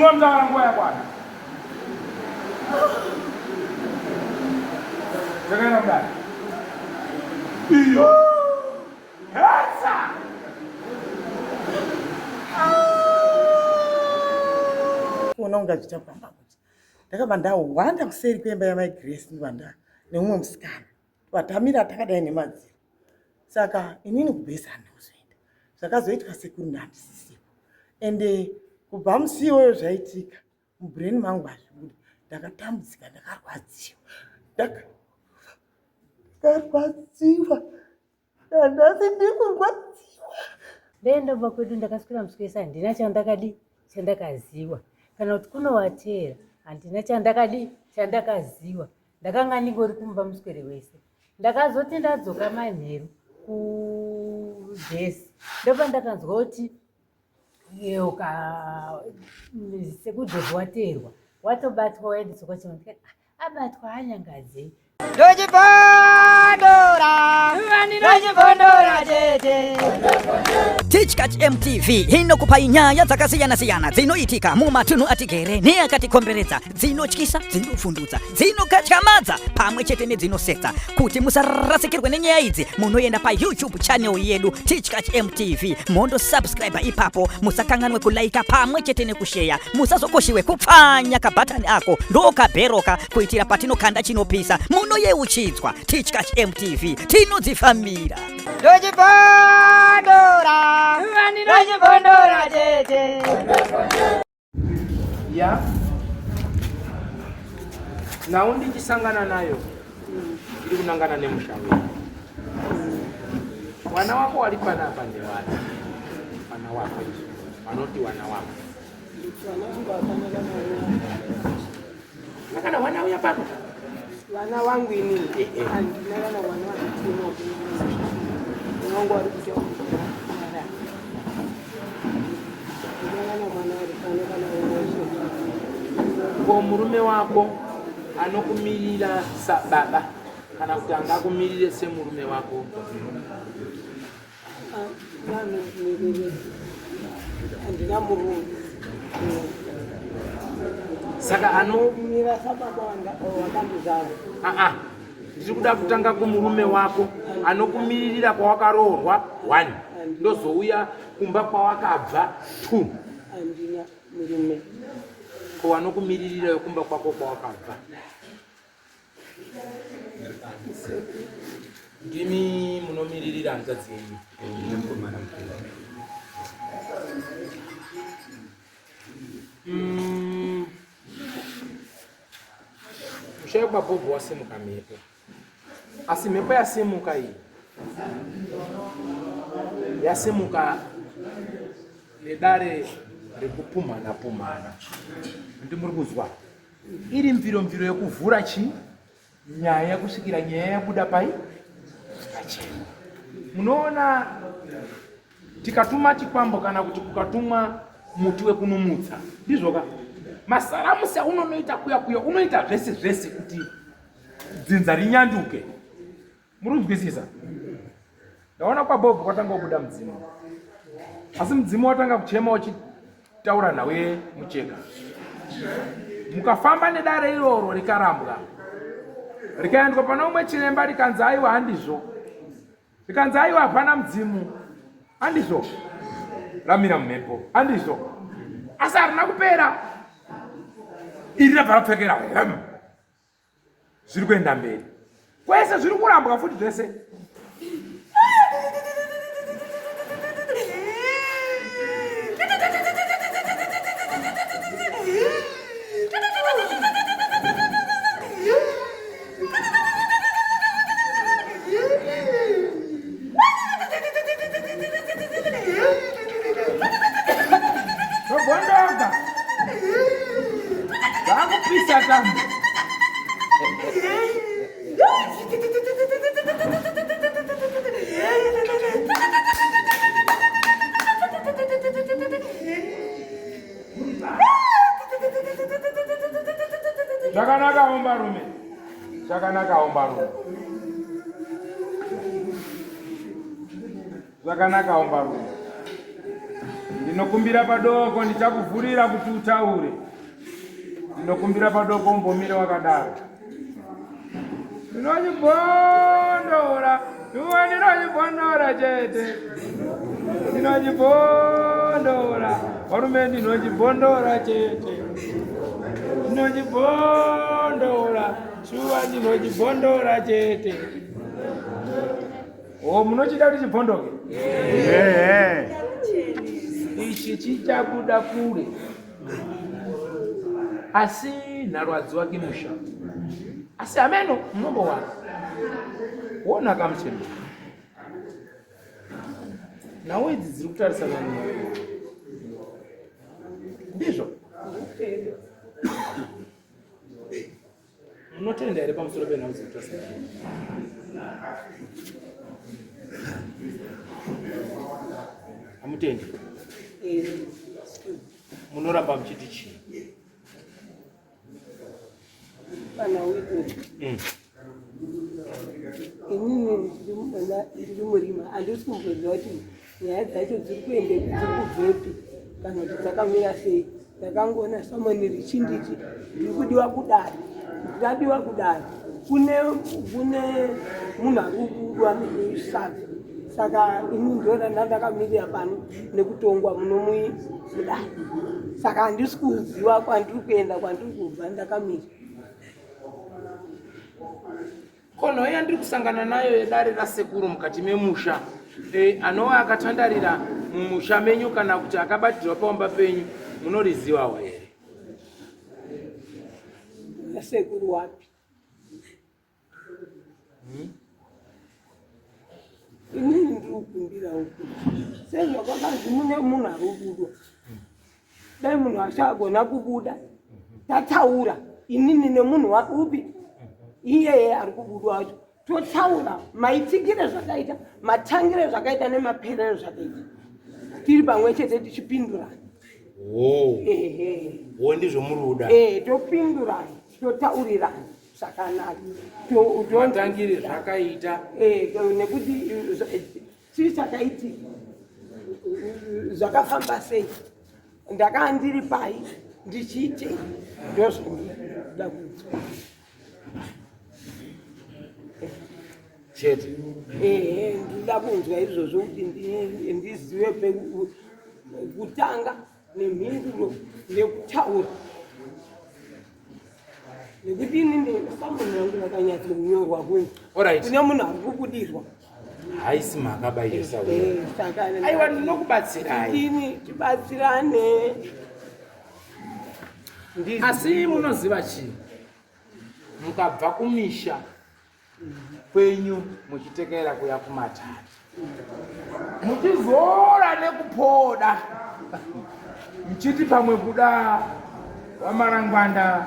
Mungu mzaa nguo ya Bwana. Tegana mdani. Iyo. Hasa. Kuononga chichapamba kuti. Ndakaba ndawanda kuseri kwemba ya my Grace ndwanda neumwe musikana. Vatamira takadai nemadziro. Saka inini kubesana uzoenda. Zvakazoitwa sekuru ndandisisipo. Ende kubva musi iyoyo zvaitika mubrain mangu azvibuda. Ndakatambudzika ndakarwadziwa. Ndakarwadziwa. Ndasi ndikurwadziwa. Ndenda bva kwedu ndakaswera muswesa handina chandakaziwa. Kana kuti kunovatera handina chandakaziwa. Ndakanga ndingori kumba muswere wese. Ndakazoti ndadzoka manheru kuJesi. Ndobva ndakanzwa kuti sekudhebhu waterwa. Watobatwa waendeswa kwachimwe. Abatwa hanyangadzei. Teachcat MTV inokupa inyaya dzakasiyana-siyana dzinoitika mumatunhu atigere neakatikomberedza, dzinotyisa, dzinofundutsa, dzinokatyamadza pamwe chete nedzinosetsa. Kuti musarasikirwe nenyaya idzi, munoenda paYouTube channel yedu Teachcat MTV, mondo subscribe ipapo, musakanganwe kulaika pamwe chete nekushare, musazokoshiwe kupfanya kabhatani ako ndokabheroka kuitira patinokanda chinopisa munoyeuchidzwa. Teachcat MTV tinodzifamira. Ya. Nawo ndichisangana nayo. Ndiri kunangana nemushauri. Wana wako wali panapa ndewana. Wana wako. Vanoti wana wako. Nakana wana uya pano. Wana wangu ini. Andinakana wana wangu. Mungu alikuja. Kwa murume wako anokumirira sababa kana kuti angakumirire semurume wako. Andina murume. Saka anokumirira sababa wakandizana. Ndiri kuda kutanga kumurume wako anokumiririra kwawakaroorwa 1 ndozouya kumba kwawakabva 2. Andina murume. Ko anokumiririra kumba kwako kwawakabva. Ndimi munomiririra hanzvadzi yenyu. Mushayi kwabhobho wasimuka mhepo. Asi mhepo yasimuka iyi yasimuka nedare rekupumhana. Ndi muri kuzwa iri mviro yekuvhura nyaya kusvikira nyaya yabuda pai kachena. Munoona tikatuma chikwambo kana kuti kukatumwa muti wekunumutsa ndizvoka masaramusi aunonoita kuya unoita zvese kuti dzinza rinyanduke. Muri kunzwisisa? Ndaona kwabhobho kwatanga kubuda mudzimu. Asi mudzimu watanga kuchema uchitaura nawe mucheka. Mukafamba nedare iroro rikarambwa. Rikaendwa pana umwe chiremba rikanzi aiwa handizvo. Rikanzi aiwa hapana mudzimu. Handizvo. Ramira mumhepo. Handizvo. Asi harina kupera. Iri rabva rapfekera. Zviri kuenda mberi. Kwese zviri kurambwa futi zvese. Bondoga. Vakupisa tamu. Zvakanaka ombarume. Zvakanaka ombarume. Zvakanaka ombarume. Ndinokumbira padoko ndichakuvhurira kuti utaure. Ndinokumbira padoko umbomire wakadaro. Ndinochibondora, iwe ndinochibondora chete. Ndinochibondora, varume ndinochibondora chete. Ndinochibondora, shuwa ndinochibondora chete. Oh, munochida kuti chibondoke? Ichi chichabuda kure. Asi narwadzi wake musha. Asi ameno munombowana. Wona kamuchembe. Nawe idzi dziri kutarisana nawe. Ndizvo. Munotenda here pamusoro penhau dziri kutarisana nawe? Hamutendi? Munoramba muchiti chii? Kana wito. Inini ndiri murima handisi kumboziva kuti nyaya dzacho dziri kubvepi kana kuti dzakamira sei. Ndakangoona samoni richinditi ndiri kudiwa kudai, ndingadiwa kudai. Kune munhu ari kubuda nesadza. Saka ini ndona ndakamirira pano nekutongwa munomui kudai. Saka handisi kuziva kwandiri kuenda kwandiri kubva ndakamira. Kono yandiri kusangana nayo yedare rasekuru mukati memusha. Anova akatandarira mumusha menyu kana kuti akabatirwa pamba penyu munorizivawo here? Rasekuru wapi? Inini ndiri kukumbira uku. Sezvakakanzi mune munhu ari kubuda. Dai munhu achagona kubuda. Tataura. Inini nemunhu upi? Iyeye ari kubuda wacho. Totaura maitsikire zvakaita, matangire zvakaita nemaperero zvakaita. Tiri pamwe chete tichipindurana. Ndizvo muruda. Topindurana, totaurirana zvakanaka. Matangire zvakaita. Nekuti chii chakaitika. Zvakafamba sei. Ndakanga ndiri pai ndichiite ndozvonda kudzwa. Chete. Ndida kunzwa izvozvo kuti ndizive pekutanga nemhinduro nekutaura. Nekuti inini samoni yangu yakanyatsokunyorwa kunzi. Kune munhu ari kubudirwa. Haisi makabayisa uyo. Aiwa ndinokubatsirai. Ini tibatsirane. Asi munoziva chii? Mukabva kumisha kwenyu muchitekera kuya kumatatu. Muchizora nekupoda. Muchiti pamwe kuda wamarangwanda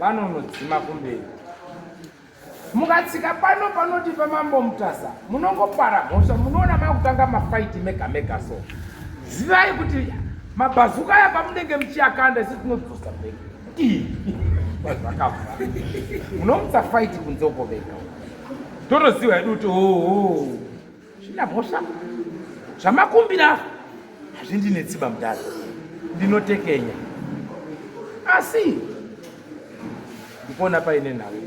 vanonodzima kumberi. Mukatsika pano panoti pamambo mutasa munongopara mhosva, munoona makutanga mafaiti mega so. Zivai kuti mabhazuka aya pamunenge muchiakanda isi tinodzosa mberi. Zvakafa. Munomutsa faiti kunzoko vega. Totoziva hedu kuti zvina mhosva. Zvamakumbira hazvindine tsiba mudaro. Ndinotekenya. Asi ndikuona paine nawe.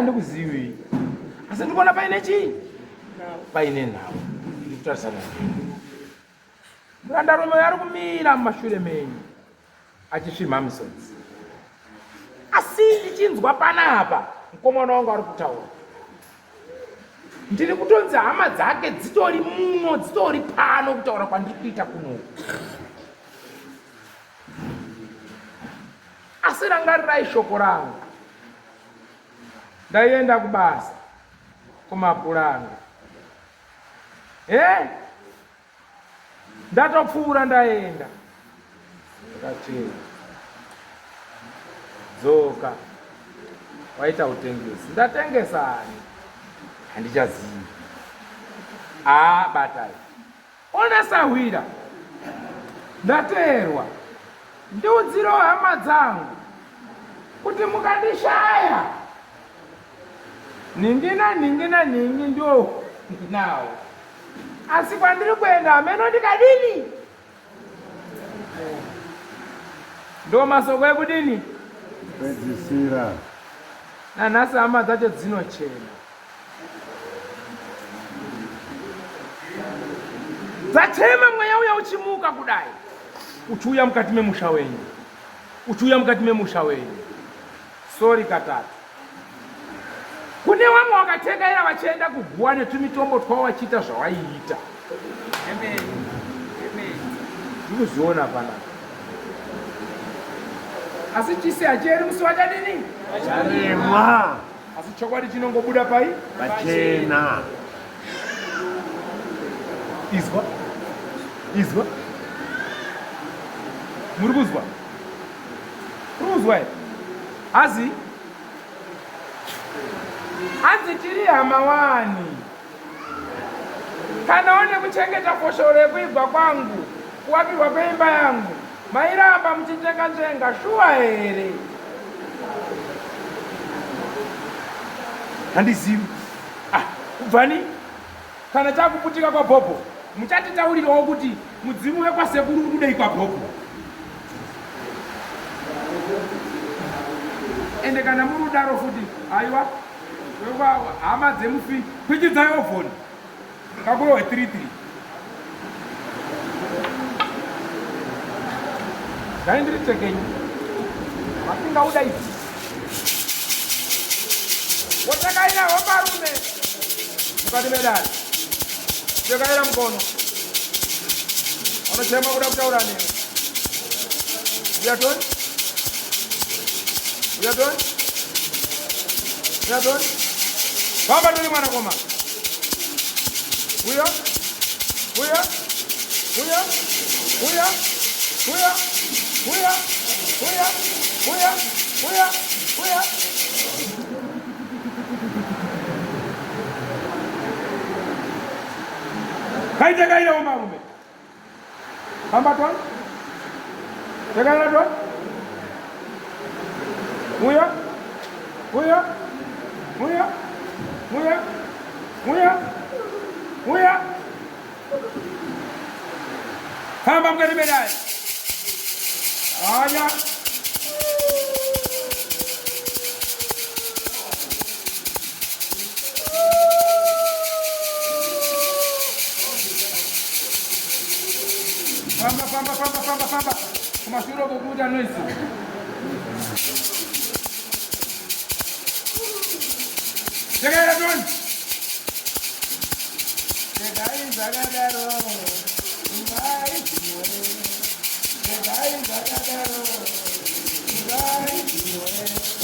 Ndikuzivi. Asi ndikuona paine chii? Paine nawe. Ndikutarisana nawe. Murandarume ari kumira mumashure menyu achisvimha misodzi. Asi ndichinzwa panapa mukomana wangu ari kutaura. Ndiri kutonzi hama dzake dzitori muno, dzitori pano kutaura kwandiri kuita kuno. Asi rangarirai shoko rangu. Ndaienda kubasa kumapuranga. Ndatopfuura ndaenda. Ndakachera. Dzoka. Waita utengesi. Ndatengesani. Handichazivi. Batai. Ona sahwira. Ndaterwa. Ndiudziro hama dzangu kuti mukandishaya ningi ndio ndinawo. asi kwandiri kuenda ameno ndikadini ndo masoko ekudini pedzisira nanhasi hama dzacho dzinochena dzachema mweya uya uchimuka kudai uchiuya mukati memusha wenyu uchiuya mukati memusha wenyu sori katatu kune vamwe vakatekaira vachienda kuguwa netumitombo twavo vachiita zvavaiita ndikuzviona panapa asi chisi hachieri musi wachadini charemwa asi chokwadi chinongobuda pai pachena izwa muri kuzwa here hanzi tiri hama wani kana one kuchengeta foshoro yekuibva kwangu kuwakirwa kweimba yangu mairamba muchichenga-chenga shuwa here handizivi kubvani kana chakuputika kwabhobho muchatitaurirawo kuti mudzimu wekwasekuru uri kudei kwabhobho ende kana muri kudaro futi aiwa hama dzemufi kwichidzaiwo foni kakurowe 33 ngaindiri tekenyi masinga idzi wotakaira hoparume mukati medari tekaira mukono anochema kuda kutaura newe uyatoni baba ndiri mwanakomana uyo kaitekaira umarume hamba ton tekaira ton muya hamba mukati medai anya famba kumashure kokuita noisi tekaira toni tegai zvakadaro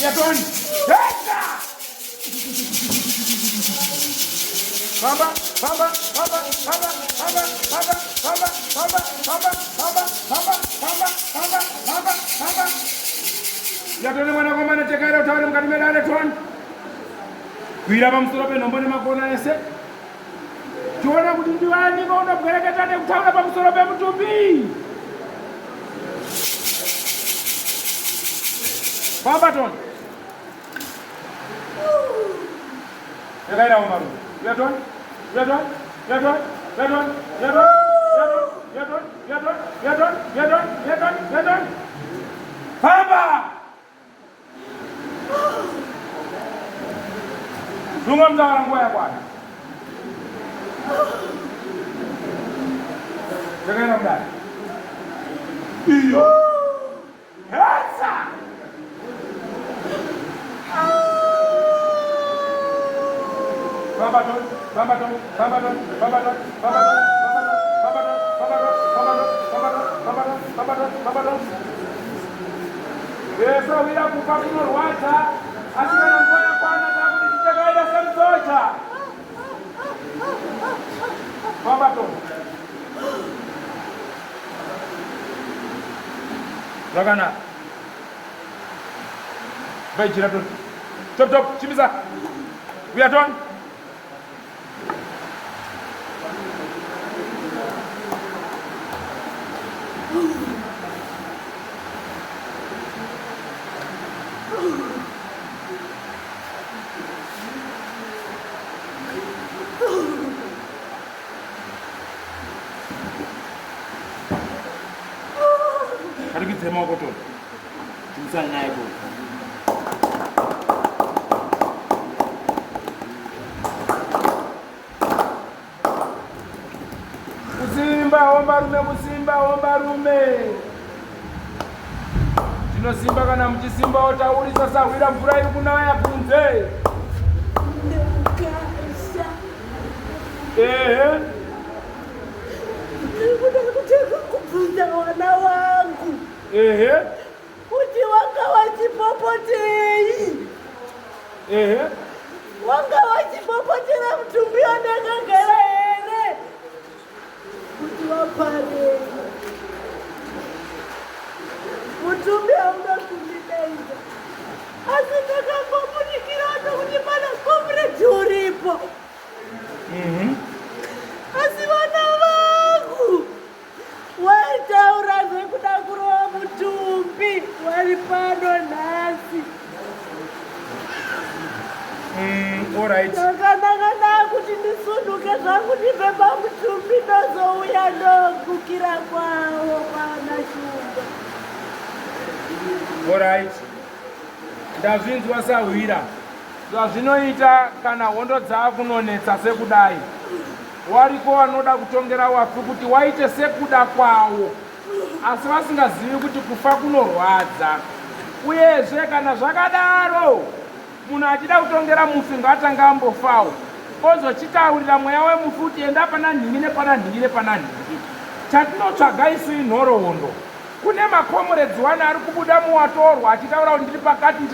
yatoni heta famba yatoni mwanakomana tekaira utaure mukati medare toni kwira pamusoro penhombo nemakona ese tiona kuti ndiwaniko unobwereketa nekutaura pamusoro pemutumbi famba toni tekairawo marume uyatoni famba lunga mtaura nguva yakwana tekaira mudari iyo hesa Yesu wila kufa kunorwadza asi kana nguva yakwana takuti tichakaita semusocha famba toni zvakanaka vaijira toni top chimisa uya toni Karikidze maoko toto. Timusana naye toto. Musimba wombarume, musimba wombarume. Tinosimba kana muchisimba wotaurisa sahwira mvura iri kunaya kunze. Ehe. Ndikuda kutaka kubvunza mwana wangu. Ehe. Kuti wanga wachipopotei. Ehe. Wanga wachipopotera mutumbi wandakagara here. Kuti wapare. Mutumbi hauna kundidaidza. Asi ndakangomudikira kuti pana komureti uripo. Asi vana vangu waitaura zvekuda kurova mutumbi wari pano nhasi. Alright. Ndakanaka kuti ndisunduke zvangu ndibve pamutumbi ndozouya ndogukira kwawo pana Shumba. Alright. Ndazvinzwa sahwira. Zvazvinoita kana hondo dzakunonetsa sekudai. Wariko wanoda kutongera wafi kuti waite sekuda kwawo. Asi vasingazivi kuti kufa kunorwadza. Uyezve kana zvakadaro munhu achida kutongera mufi ngaatanga ambofawo. Ozochitaurira mweya wemufi kuti enda pana nhingi nepana nhingi nepana nhingi. Chatinotsvaga isu inhoroondo. Kune makomoredzi wani ari kubuda muwatorwa achitaura kuti ndiri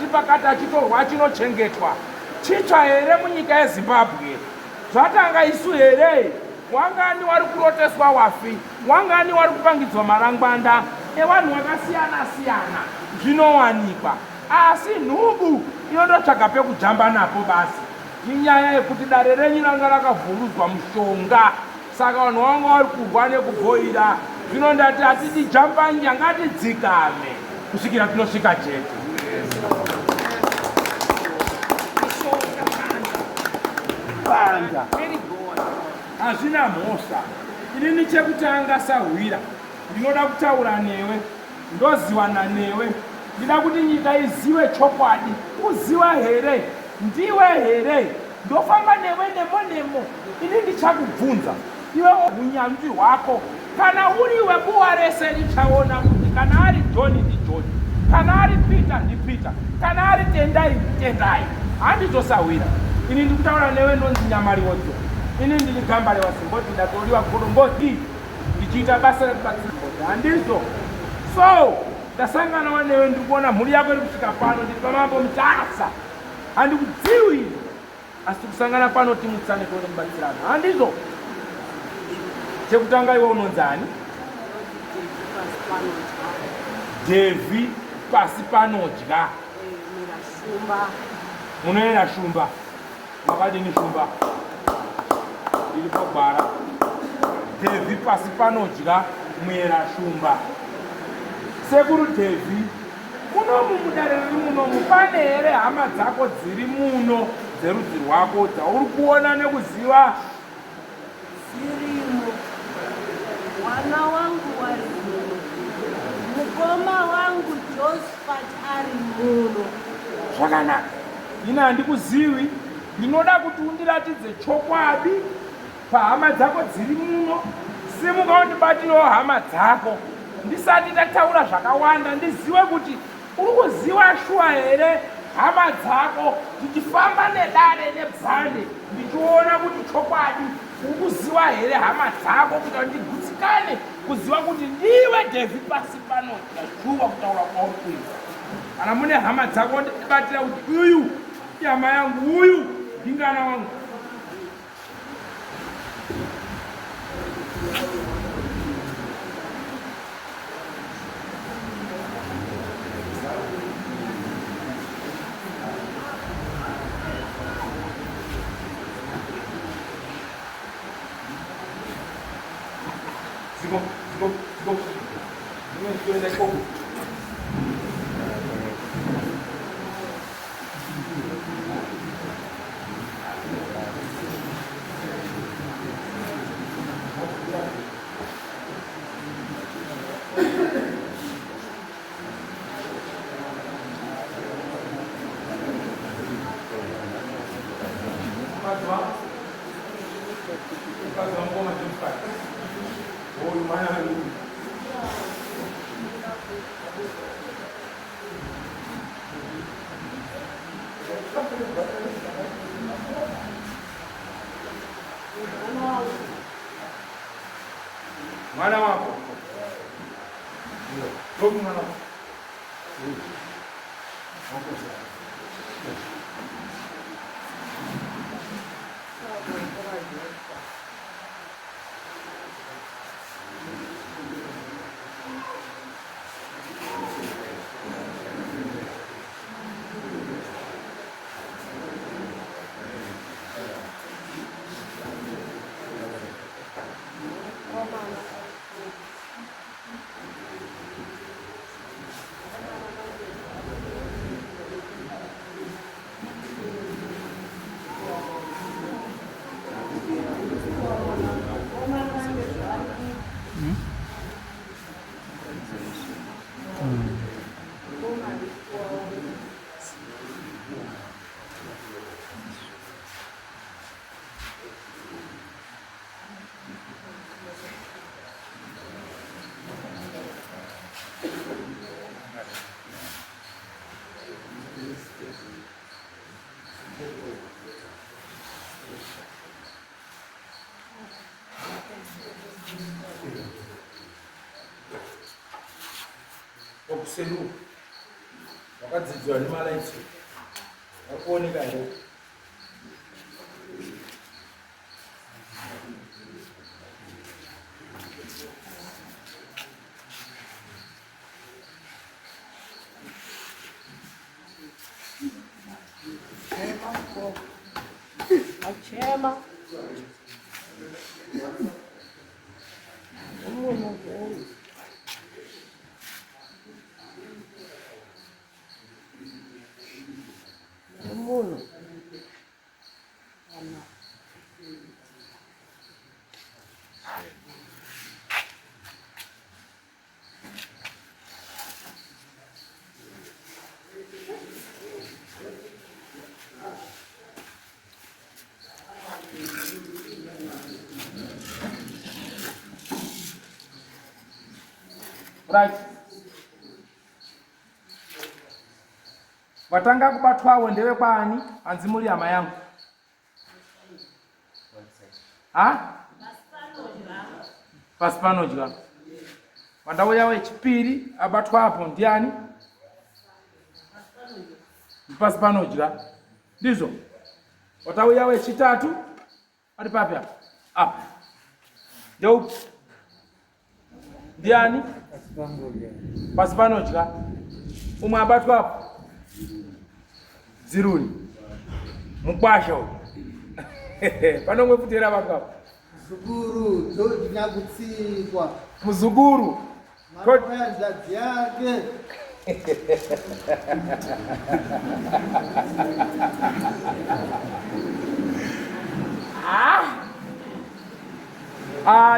pakati achitorwa achinochengetwa. Chitsva here munyika yeZimbabwe? Zvatanga isu here? Wangani wari kuroteswa wafi? Wangani wari kupangidzwa marangwanda evanhu vakasiyana siyana? Zvinowanikwa. Asi nhubu inototsvaga pekujamba napo basi. Inyaya yekuti dare renyu ranga rakavhuruzwa mushonga. Saka vanhu vanga vari kurwa nekubhoira. Zvino ndati hatidi jambanja, ngatidzikame kusvikira tinosvika chete. Banda hazvina mhosva. Inini chekutanga sahwira ndinoda kutaura newe, ndozivana newe. Ndida kuti nyika izive chokwadi. Uziva here? Ndiwe here? Ndofamba newe nemo. Ini ndichakubvunza iwe unyanzvi hwako. Kana uriwe buwa rese richaona kuti kana ari John ndi John, kana ari Peter ndi Peter, kana ari Tendai ndi Tendai. Handizosahwira. Ini ndikutaura newe ndonzi Nyamariwodzo. Ini ndiri gamba rewazimboti ndatoriwa gorongoti ndichiita basa rekubatsira. Handizo. So ndasanganawo newe ndikuona mhuri yako iri kusvika pano ndiri pamambo mutasa. Handikudziwi. Asi kusangana pano timutsane kuone mubatsirano. Handizo. Chekutanga iwe unonzani? Devi pasi panodya. Munoenda Shumba. Makadini Shumba? Iri pagwara. Devi pasi panodya muera Shumba. Sekuru Devi, munomu mudare riri munomu pane here hama dzako dziri muno dzerudzi rwako dzauri kuona nekuziva? Zirimo. Mwana wangu wari muno. Mukoma wangu Josephat ari muno. Zvakanaka. Ini handikuzivi. Ndinoda kuti undiratidze chokwadi pahama dzako dziri muno. Simuka undibatirewo hama dzako. Ndisati ndataura zvakawanda ndizive kuti uri kuziva shuwa here hama dzako. Ndichifamba nedare nebvande ndichiona kuti chokwadi uri kuziva here hama dzako kuti ndigutsikane kuziva kuti ndiwe Devi pasi panodya shuwa kutaura kwauri kuita. Kana mune hama dzako ndibatira kuti uyu nyama yangu, uyu ndingana wangu. okuselu wakadzidzwa nemalaitsi akuoneka here Achema. right watanga kubatwawo ndewe kwani anzi muri hama yangu ha pasi panodya wandauya wechipiri abatwapo ndiani pasi panodya ndizvo watauya wechitatu ari papi apa apa ndeupi ndiani pasi panodya umwe abatwapo dziruri mukwasha uyu panongwe futera abatwapo Zuguru dodya kutsikwa muzukuru makwenzadzi yake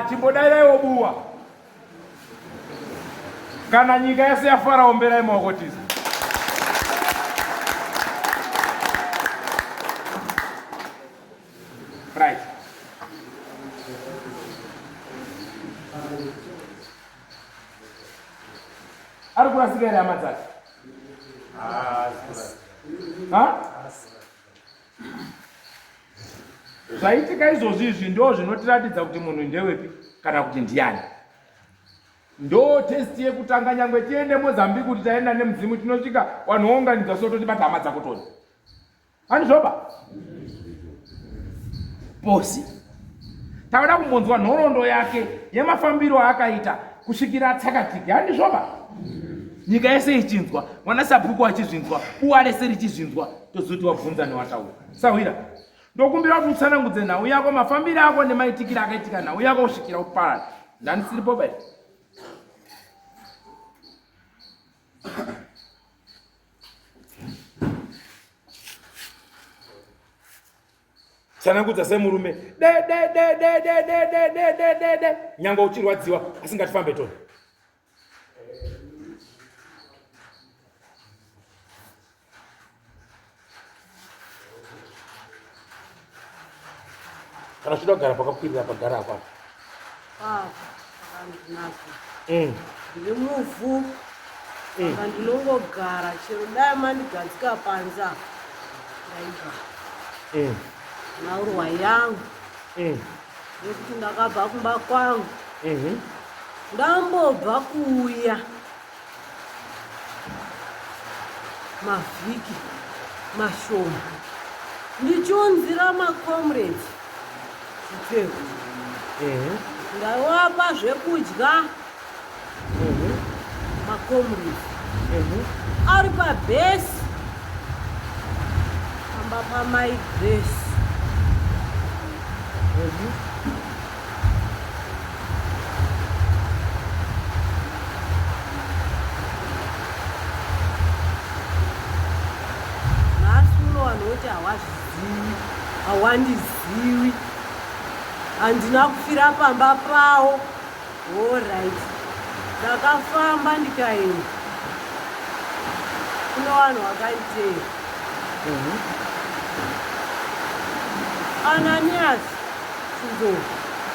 chimbodairai buwa kana nyika yese yafara omberai maokotiza right ari kurasika here hama dzake zvaitika izvozvi izvi ndo zvinotiratidza kuti munhu ndewepi kana kuti ndiani. Ndo testi yekutanga nyangwe tiende Mozambique kuti taenda nemudzimu tinosvika vanhu vounganidza so toti bata hama dzako toni. Handizvoba? Posi tavada kumbonzwa nhoroondo yake yemafambiro aakaita kusvikira atsakatike. Handizvoba? Nyika yese ichinzwa, Mwanasapuku achizvinzwa, uarese richizvinzwa, tozoti wabvunza newataura. Sawira. Ndokumbira kuti utsanangudze nhau yako, mafambiro ako nemaitikiro akaitika nhau yako kusvikira kuparara. Ndanisiripo bai. Tsanangudza semurume de nyangwa uchirwadziwa asingatifambe toni. Kana uchida kugara pakakwirira pagara apapo. Ndine muvhu saka ndinongogara chero dai mandigadzika panza ndaigara naurwa yangu nekuti ndakabva kumba kwangu ndambobva kuuya mavhiki mashoma ndichiunzira macomrades zvipfeko ndavapa zvekudya macomrades ari pabhesi amba pamaigrace vanoti hawandizivi handina kufira pamba pavo. Alright, ndakafamba ndikaenda kuno vanhu vakaiteera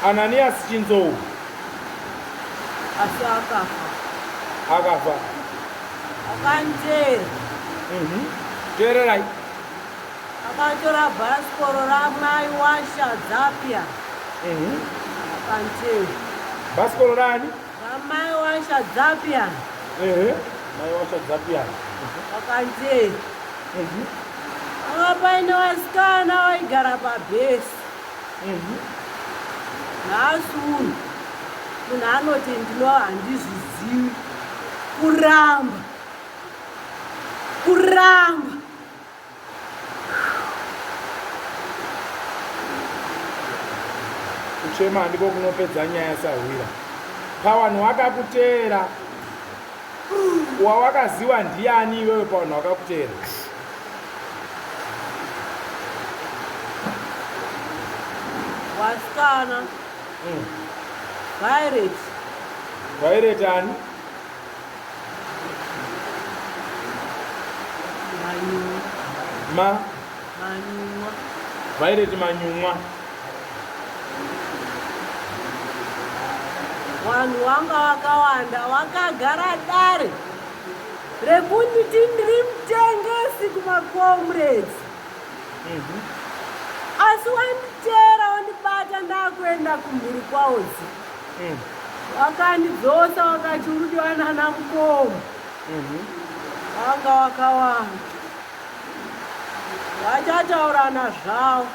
Ananias Chinzou asi akafa akaniteera teererai akatora bhasikoro ramai waShadzapia akaniteera bhasikoro rani ramai waShadzapia mai waShadzapia akaniteera anga paine vasikana vaigara pabhesi nhasi uno munhu anoti ndinova handizvizivi kuramba kuchema ndiko kunopedza nyaya Sahwira. Pavanhu vakakuteera wawakaziva ndiani iwewe pavanhu vakakuteera? wasikana Violet ani Manyuwa Violet Manyuwa. vanhu vanga vakawanda vakagara dare rekunditi ndiri mutengesi kumacomrades asi wanditeera wandibata ndakuenda kumhuri kwawozi vakandidzosa vakati urudiwa nana mukoma vanga vakawanda vachataurana zvavo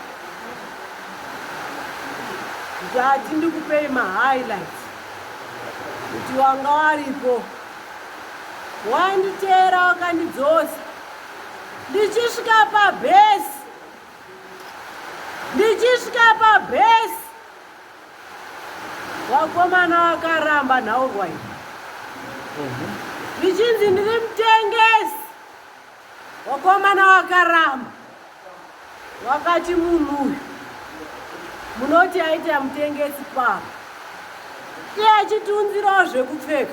kuti hati ndikupei mahighlights kuti wanga waripo. Wanditeera wakandidzosa ndichisvika pabhesi vakomana vakaramba nhaurwa iyi ndichinzi ndiri mutengesi. Vakomana vakaramba vakati munhu uyu munoti aita mutengesi papa iye achitiunzirawo zvekupfeka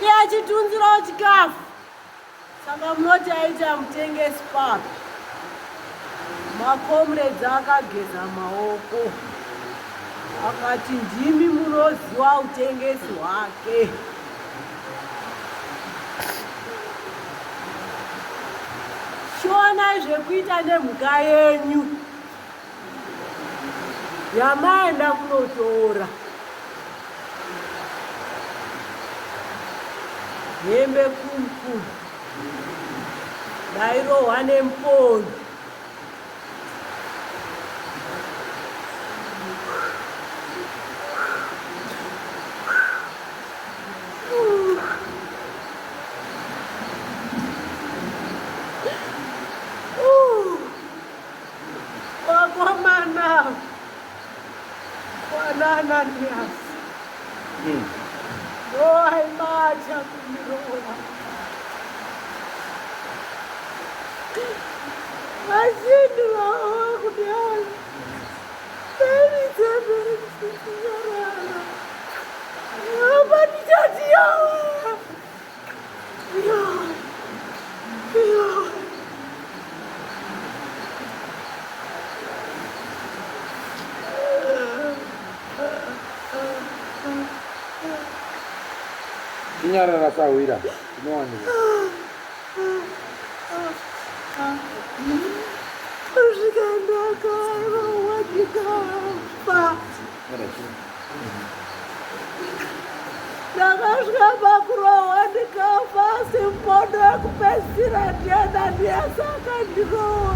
iye achitiunzirawo chikafu saka munoti aita mutengesi papa. Macomrades akageza maoko akati ndimi munoziva utengesi hwake. Shonai zvekuita nemhuka yenyu yamaenda kunotora. Hembe kumkuru ndairohwa nemuponyo. Wakomana wanananias aibacha kundirohwa achindirawa kuti hai perizeberiisiarara apa ndichatiyawa Inyarara Sahwira inowanika ndakasvika pakurohwa ndikafa sempondo yekupedzisira. yekupedzisira ndiana ndiyasaka ndirowa.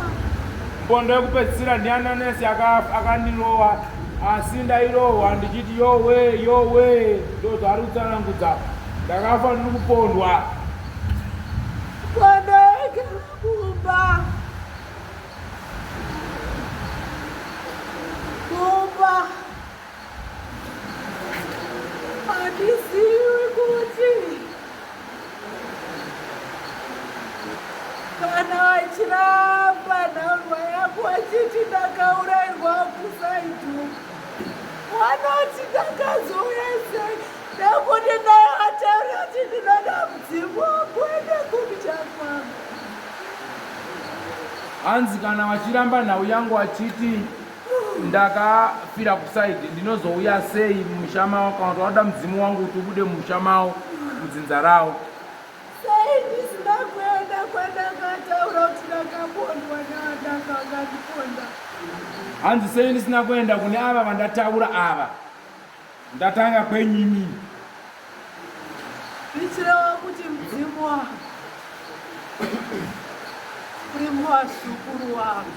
Mbondo yekupedzisira ndiana nesi akandirowa. Asi ndairohwa ndichiti yowe ndo zviri kutsanangudza ndakafa ndiri kupondwa. Mbondo yekera kumba. Handisiwi kuti kana wachiramba nhauwa yako wachiti ndakaurairwa kusaitu wanoti ndakazouya sei nekuti ndaiataura kuti ndinoda mudzimu wakuende kumuchakwanga. Hanzi kana wachiramba nhau yangu wachiti ndakafira kusaidi ndinozouya sei mumusha mavo kana kuti wada mudzimu wangu kuti ubude mumusha mavo mudzinza ravo. Sei ndisina kuenda kwandakataura kuti ndakapondwa navandakanga ndiponda. Hanzi sei ndisina kuenda kune ava vandataura ava ndatanga kwenyini. Ndichireva kuti mudzimu wangu uri muwazukuru wangu.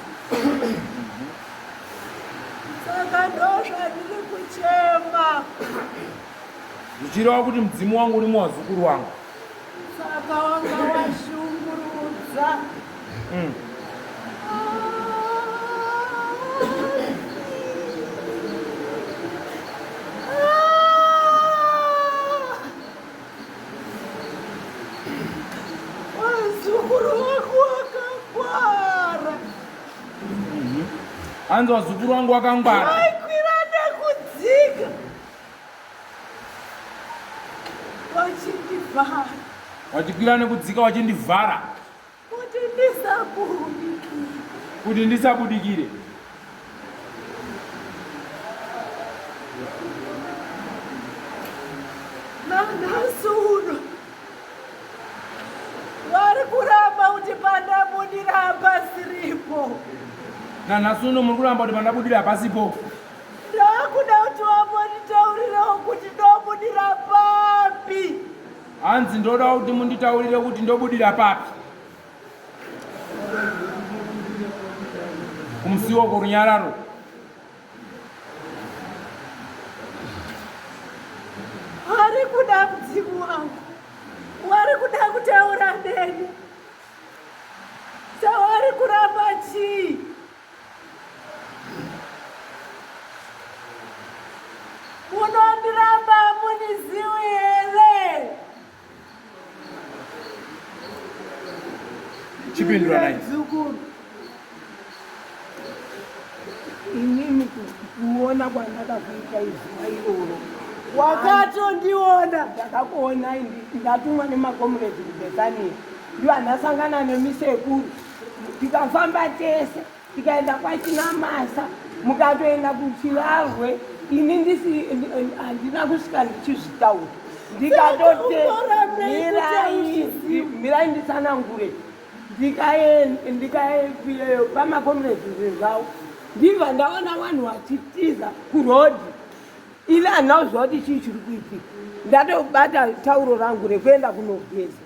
Saka ndozvandiri kuchema. Ndichireva kuti mudzimu wangu uri muwazukuru wangu. Saka wanga washungurudza. Wazukuru wako wakangwara. Hanzi wazukuru wangu wakangwara. Waikwira nekudzika. Wachindivhara. Wachikwira nekudzika wachindivhara. Kuti ndisabudikire. Nanhasi uno vari kuramba kuti pandabudira hapasiripo. Nanhasi uno muri kuramba kuti pandabudira hapasipo. Ndakuda kuti wambonditaurirawo kuti ndobudira papi. Hanzi ndoda kuti munditaurire kuti ndobudira papi. Kumusiwo kurunyararo. Wari kuda mudzimu wangu. Wari kuda kutaura neni. Sawari kuramba chii? Munondiramba muniziwi here. Chipindura nai. Inini kuona kwandakakuita izuva iroro. Wakatondiona. Ndakakuona ndatumwa nemakomurezi kuBethania. Ndiwo andasangana nemisekuru. Tikafamba tese, tikaenda kwaChinamasa, mukatoenda kuChivarwe. Ini handina kusvika ndichizvitaura. Ndikatoti mirai ndisanangure. Ndikaenda pamakomurezi zvavo. Ndibva ndaona vanhu vachitiza kurodhi. Ini handinauziva kuti chii chiri kuitika. Ndatobata tauro rangu rekuenda kunogeza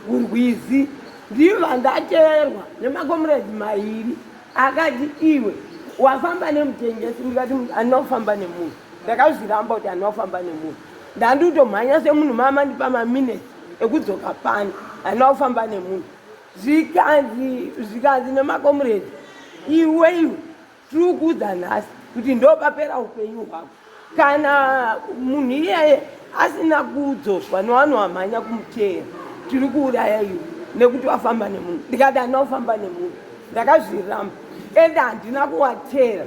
kurwizi. Ndibva ndateerwa nemakomurezi mairi akati iwe wafamba nemutengesi. Ndikati handinofamba nemunhu. Ndakazviramba kuti handinofamba nemunhu. Ndanditomhanya semunhu mama ndipa mamineti ekudzoka pani. Handinofamba nemunhu. Zvikanzi nemakomurezi iwe tiri kuudza nhasi kuti ndopapera upenyu hwako. Kana munhu iyeye asina kudzoswa nevanhu vamhanya kumuteera tiri kuuraya iwe nekuti wafamba nemunhu. Ndikati handinofamba nemunhu. Ndakazviramba ende handina kuwateera.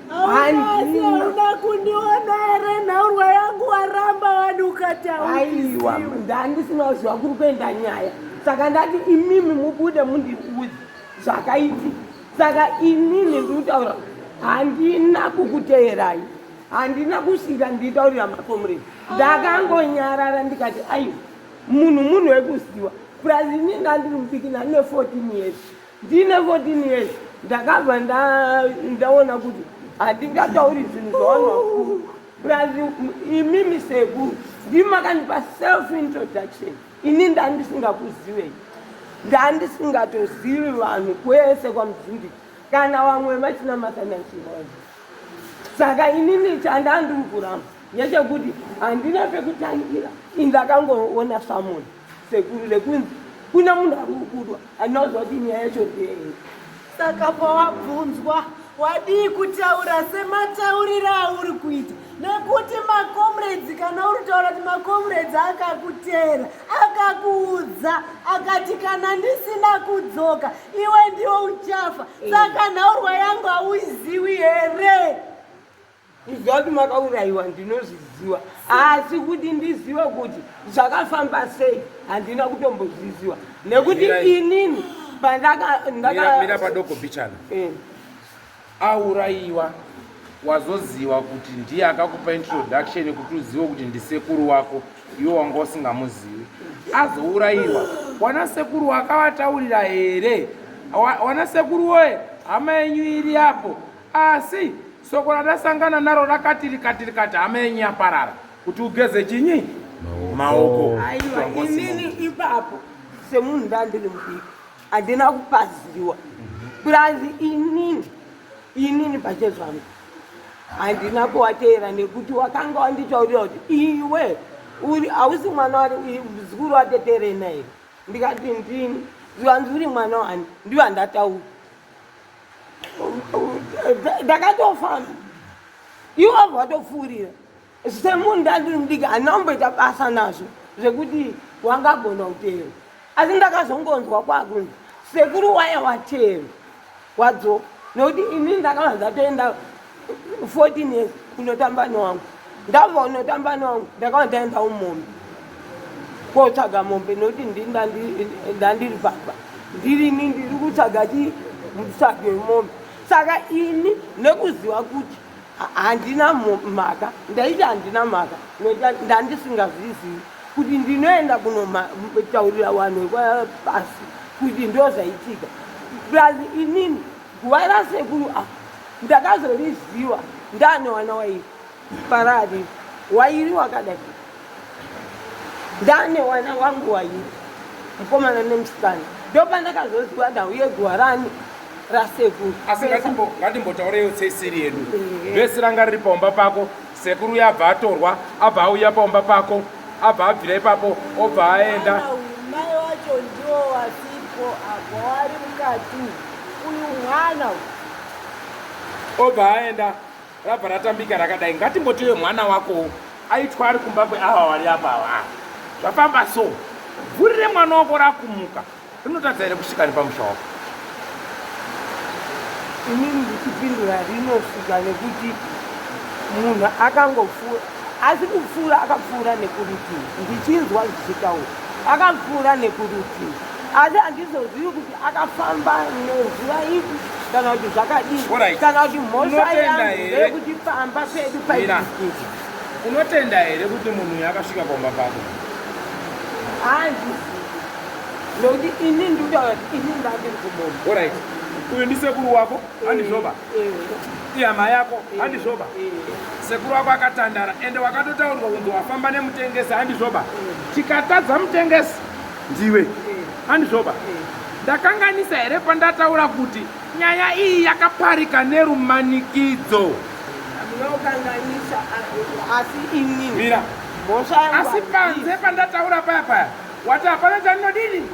Hauna kundiona here nhaurwa yangu waramba wadi ukataura. Aiwa ndandisina kuziva kuri kuenda nyaya. Saka ndati imimi mubude mundiudze zvakaitika. Saka inini ndikutaura handina kukuteerai. Handina kusvika nditaurira makomurezi. Ndakangonyarara ndikati aiwa munhu wekuziva. Plus ini ndandiri mudiki ndine 14 years. Ndine 14 years ndakabva ndaona kuti handingatauri zvinhu zvavanhu vakuru. Plus imimi sekuru ndimakandipa self introduction. Ini ndandisingakuzivei. ndandisingatozivi vanhu kwese kwaMuzindiki kana vamwe vachina masanachironi. Saka inini chandandiri kuramba ndechekuti handina pekutangira. Ndakangoona Samuel sekuru lekunzi kuna munhu ari kukudwa andinozwa kuti nyaya yacho ndeyei. Saka pawabvunzwa wadii kutaura sematauriro auri kuita, nekuti makomrades kana uri kutaura kuti makomrades akakutera akakuudza akati kana ndisina kudzoka iwe ndiwo uchafa. Saka nhaurwa yangu hauiziwi here? Kuziva kuti makaurayiwa ndinozviziva, asi kuti ndizive kuti zvakafamba sei handina kutombozviziva, nekuti inini mira padoko bichana aurayiwa wazoziva kuti ndiye akakupa introduction kuti uzive kuti ndisekuru wako iwe wanga usingamuzivi. Azourayiwa wana sekuru wakavataurira here? Wana sekuru we hama yenyu iri yapo, asi soko radasangana naro rakati rikati hama yenyu yaparara kuti ugeze chinyi maoko. Aiwa inini ipapo semunhu ndandiri mudiki handina kupaziwa, plus inini pachezvangu handina kuwateera nekuti wakanga wanditaurira kuti iwe hausi mwana wari zikuru wateterena here. Ndikati ndini zvanzi uri mwana wani ndiwo handataura. Ndakatofamba iwo watopfuurira semunhu ndandiri mudiki handina kumboita basa nazvo zvekuti wangagona kuteera. Asi ndakazongonzwa kwakunzi sekuru waya wateera wadzoka, nokuti inini ndakava ndatoenda 14 years kunotamba newangu. Ndabva kunotamba newangu ndakava ndaenda umombe kotsvaga mombe, nokuti ndandiri baba ndirini ndiri kutsvaga mutsvagi wemombe. Saka ini nekuziva kuti handina mhaka, ndaiti handina mhaka nokuti ndandisingazvizivi kuti ndinoenda kunotaurira vanhu vepasi kuti ndozvaitika. Plus inini guva rasekuru ndakazoriziva ndane wana wairi paradi wairi wakadai, ndane wana wangu wairi mukomana nemusikana, ndopandakazoziva ndauye guva rani rasekuru. Asi ngatimbotaurei seisiri yedu vhesi ranga riri paumba pako, sekuru yabva atorwa abva auya paumba pako, abva abvira ipapo obva aenda. Mai wacho ndiwo wasipo apo wari mukati uyu mwana obva aenda rabva ratambika rakadai. Ngatimbotiwe mwana wako aitwa ari kumba kweava vari apava zvafamba so, vhurire mwana wako rakumuka rinotadza here kusvika nepamusha wako. Inini ndichipindura rinosvika nekuti munhu akangopfuura, asi kupfuura akapfuura nekurutivi, ndichinzwa zvichitaura akapfuura nekurutivi, asi handizozivi kuti akafamba nezuva ipi kana kuti zvakadii kana kuti mhosva yangu ndeyekuti pamba pedu paidisiki. Unotenda here kuti munhu uyu akasvika paumba pako? Handizivi nokuti ini ndikutaura kuti ini ndandiri kumombe. Alright, uyu ndisekuru wako handizvoba, ihama yako handizvoba, sekuru wako akatandara ende wakatotaurirwa kunzi wafamba nemutengesi handizvoba. Tikatadza mutengesi ndiwe handizvoba. Ndakanganisa here pandataura kuti nyaya iyi yakaparika nerumanikidzo? Munokanganisa asi inini mira mhosva yangu asi panze pandataura paya paya wati hapana chandinodini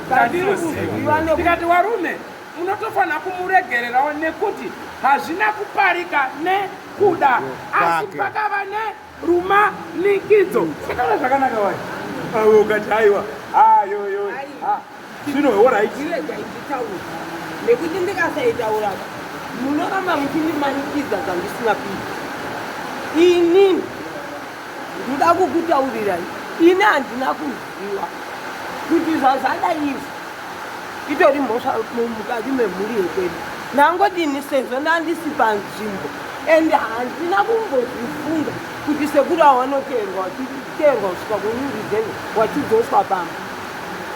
chandinoziva. Ndikati warume unotofanira kumuregererawo nekuti hazvina kuparika nekuda asi pakava nerumanikidzo. Zvakaona zvakanaka wai awe ukati aiwa ayoyo zvino oraiti ndirega ichitaura nekuti ndikasaitaura munoramba muchindimanikidza zvandisingapiri. Inini ndoda kukutaurirai, ini handina kuziva kuti zvazvada izvi itori mhosva mukati memhuri yekwedu. Nangodini sezvo ndandisi panzvimbo ende handina kumbozvifunga kuti sekuru awanoteerwa kusvika kunyurizeni wachidzoswa pamba.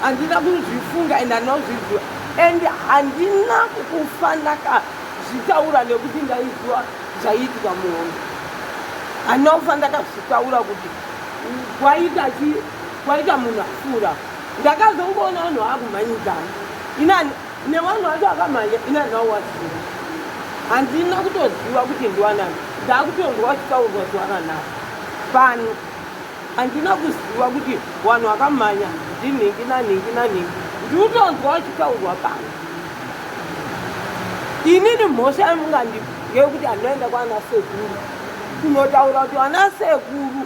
Handina kuzvifunga ende handinozviziva ende handina kufanaka zvitaura nekuti ndaiziva zvaiitika muhondo. Handina kufanaka zvitaura kuti kwaita munhu afura ndakazongoona vanhu vakumhanyidzana inani nevanhu vacho vakamhanya inani vawaziva handina kutoziva kuti ndiwanani ndakutondwa chitaurwa chiwakanaka pano handina kuziva kuti vanhu vakamhanya ndinhingi nanhingi nanhingi ndiutonzwa chitaurwa pano inini mhosva yemungandipa ngeyekuti handinoenda kwana sekuru kunotaura kuti vana sekuru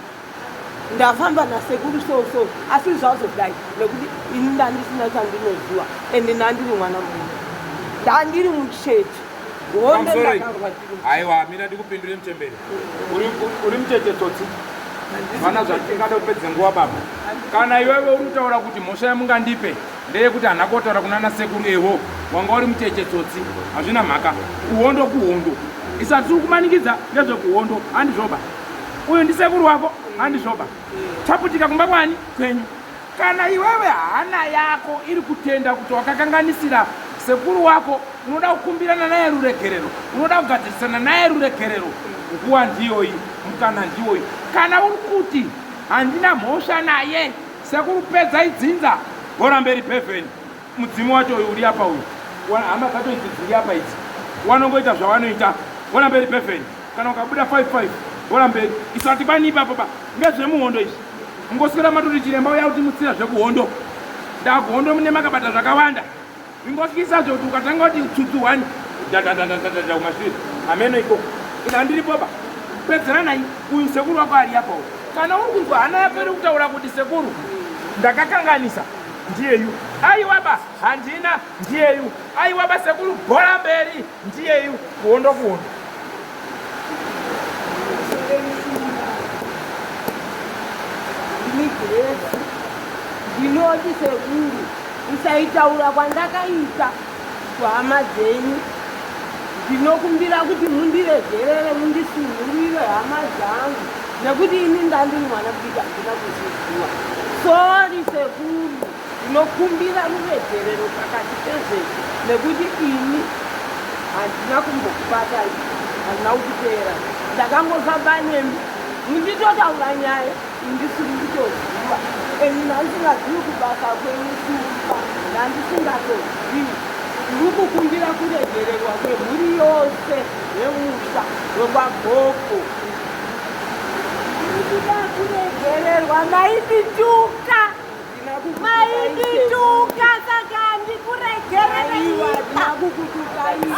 ndafamba nasekuru so asi zvazvo kudai nekuti ini ndandisina chandinoziva ende ndandiri mwana munhu ndandiri mucheche aiwa mina ndikupindure muchemberi uri mucheche tsotsi vana zvatingada kupedze nguva baba kana iwewe uri kutaura kuti mhosva yemungandipe ndeyekuti hana kotaura kunana sekuru ewo wanga uri mucheche tsotsi hazvina mhaka kuhondo kuhondo isati tiri kumanikidza ngezvekuhondo handizvoba uyu ndisekuru wako handizvoba taputika kumba kwani kwenyu kana iwewe hana yako iri kutenda kuti wakakanganisira sekuru wako unoda kukumbirana naye ruregerero unoda kugadzirisana naye ruregerero nguva ndiyoyi mukana ndiyoyi kana uri kuti handina mhosva naye sekuru pedza idzinza bhora mberi pevheni mudzimu wacho uyu uri apa uyu hama dzacho idzi dziri apa idzi wanongoita zvawanoita bhora mberi pevheni kana ukabuda 55 bhora mberi isati bani ipapoba ngezvemuhondo izvi mungoswera matoti chiremba uya kuti mutsira zvekuhondo ndakuhondo mune makabata zvakawanda ingotyisa zvo kuti ukatanga kuti tsutsu 1 dadadadadada umasviri ameno ikoko ina ndiripoba pedzera nai uyu sekuru wako ari apa uyu kana uri kunzwa hana yako iri kutaura kuti sekuru ndakakanganisa ndiyeyu aiwaba handina ndiyeyu aiwaba sekuru bhora mberi ndiyeyu kuhondo kuhondo ndinoti sekuru usaitaura kwandakaita kuhama dzenyu ndinokumbira kuti mundiregerere mundisunhurire hama dzangu nekuti ini ndandiri mwana kudika ndina kuzviziva sori sekuru ndinokumbira ruregerero pakati pezveku nekuti ini handina kumbokubatai handina kukutera ndakangofamba nemi munditotaura nyaya indisiri kutoziva eni ndandisingazivi kubasa kwemusuka ndandisingatozivi ndiri kukumbira kuregererwa kwemhuri yose yemusha wekwagoko ndikuda kuregererwa maindituka maindituka saka handikuregerereiita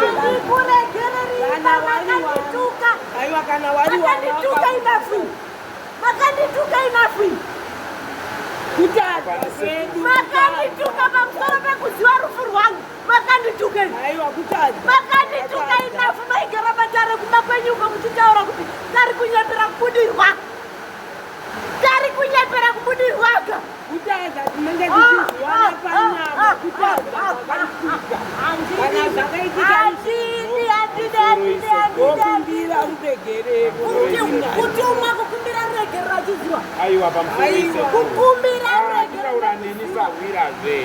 handikuregereriita makandituka makandituka inafi makandituka inafi makandituka pamusoro pekuziva rufu rwangu makandituka makandituka inafu maigara matare kumakwenyuko muchitaura kuti tari kunyepera kubudirwa tari kunyepera kubudirwaga kutumwa kukumbira ruregerero achiziva aiwa pamusoro kukumbira ruregerero neni sahwirazve